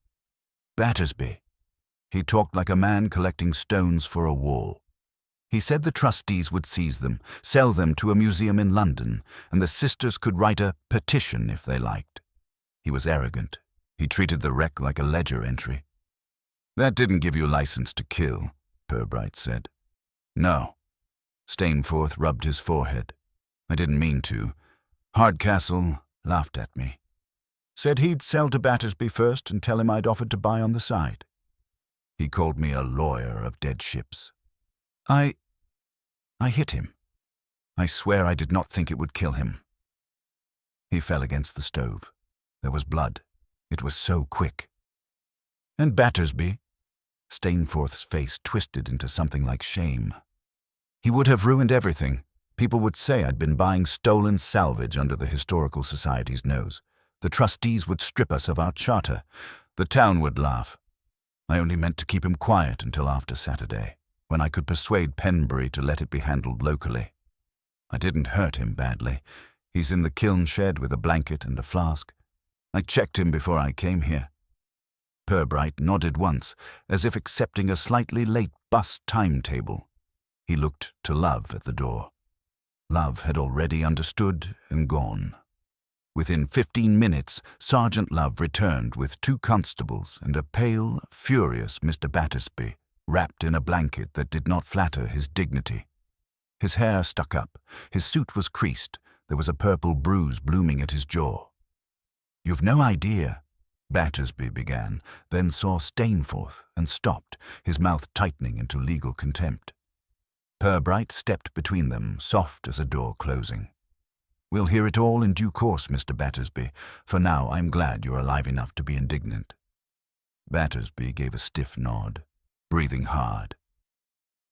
"Battersby." He talked like a man collecting stones for a wall. He said the trustees would seize them, sell them to a museum in London, and the sisters could write a petition if they liked. He was arrogant. He treated the wreck like a ledger entry. "That didn't give you license to kill," Purbright said. "No." Stainforth rubbed his forehead. "I didn't mean to. Hardcastle laughed at me. Said he'd sell to Battersby first and tell him I'd offered to buy on the side. He called me a lawyer of dead ships. I hit him. I swear I did not think it would kill him." He fell against the stove. There was blood. It was so quick. "And Battersby?" Stainforth's face twisted into something like shame. "He would have ruined everything. People would say I'd been buying stolen salvage under the Historical Society's nose. The trustees would strip us of our charter. The town would laugh. I only meant to keep him quiet until after Saturday, when I could persuade Penbury to let it be handled locally. I didn't hurt him badly. He's in the kiln shed with a blanket and a flask. I checked him before I came here." Purbright nodded once, as if accepting a slightly late bus timetable. He looked to Love at the door. Love had already understood and gone. Within 15 minutes, Sergeant Love returned with 2 constables and a pale, furious Mr. Battersby, wrapped in a blanket that did not flatter his dignity. His hair stuck up, his suit was creased, there was a purple bruise blooming at his jaw. "You've no idea," Battersby began, then saw Stainforth and stopped, his mouth tightening into legal contempt. Purbright stepped between them, soft as a door closing. "We'll hear it all in due course, Mr. Battersby. For now, I'm glad you're alive enough to be indignant." Battersby gave a stiff nod, breathing hard.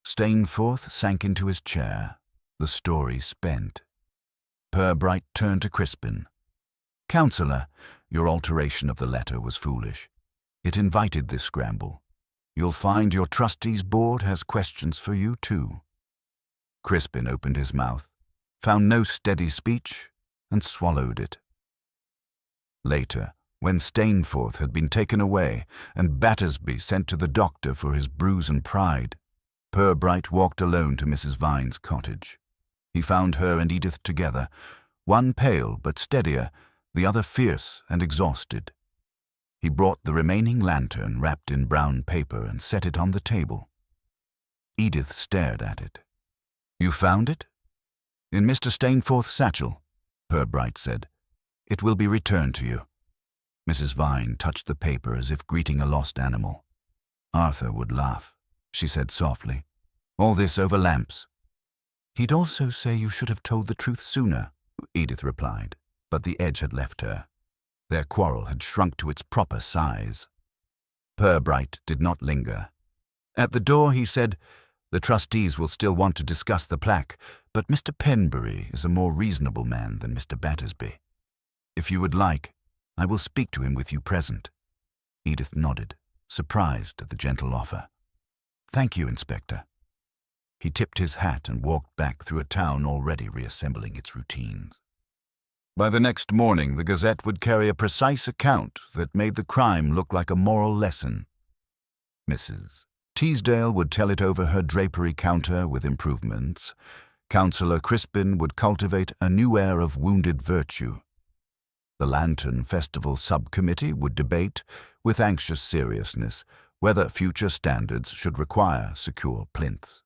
Stainforth sank into his chair, the story spent. Purbright turned to Crispin. "Councillor, your alteration of the letter was foolish. It invited this scramble. You'll find your trustees' board has questions for you, too." Crispin opened his mouth, found no steady speech, and swallowed it. Later, when Stainforth had been taken away and Battersby sent to the doctor for his bruise and pride, Purbright walked alone to Mrs. Vine's cottage. He found her and Edith together, one pale but steadier, the other fierce and exhausted. He brought the remaining lantern wrapped in brown paper and set it on the table. Edith stared at it. "You found it?" "In Mr. Stainforth's satchel," Purbright said. "It will be returned to you." Mrs. Vine touched the paper as if greeting a lost animal. "Arthur would laugh," she said softly. "All this over lamps." "He'd also say you should have told the truth sooner," Edith replied, but the edge had left her. Their quarrel had shrunk to its proper size. Purbright did not linger. At the door he said, "The trustees will still want to discuss the plaque, but Mr. Penbury is a more reasonable man than Mr. Battersby. If you would like, I will speak to him with you present." Edith nodded, surprised at the gentle offer. "Thank you, Inspector." He tipped his hat and walked back through a town already reassembling its routines. By the next morning, the Gazette would carry a precise account that made the crime look like a moral lesson. Mrs. Teasdale would tell it over her drapery counter with improvements. Councillor Crispin would cultivate a new air of wounded virtue. The Lantern Festival Subcommittee would debate, with anxious seriousness, whether future standards should require secure plinths.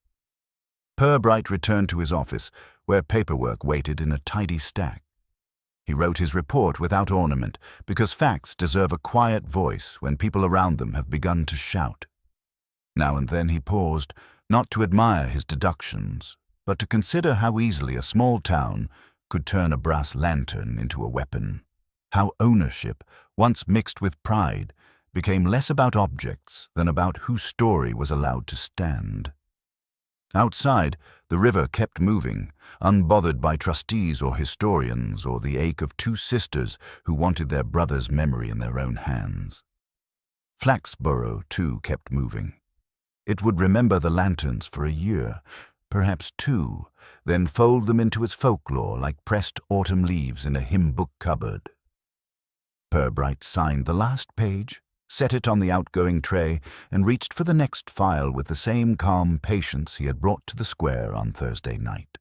Purbright returned to his office, where paperwork waited in a tidy stack. He wrote his report without ornament, because facts deserve a quiet voice when people around them have begun to shout. Now and then he paused, not to admire his deductions, but to consider how easily a small town could turn a brass lantern into a weapon, how ownership, once mixed with pride, became less about objects than about whose story was allowed to stand. Outside, the river kept moving, unbothered by trustees or historians or the ache of two sisters who wanted their brother's memory in their own hands. Flaxborough, too, kept moving. It would remember the lanterns for a year, perhaps two, then fold them into its folklore like pressed autumn leaves in a hymn book cupboard. Purbright signed the last page, set it on the outgoing tray, and reached for the next file with the same calm patience he had brought to the square on Thursday night.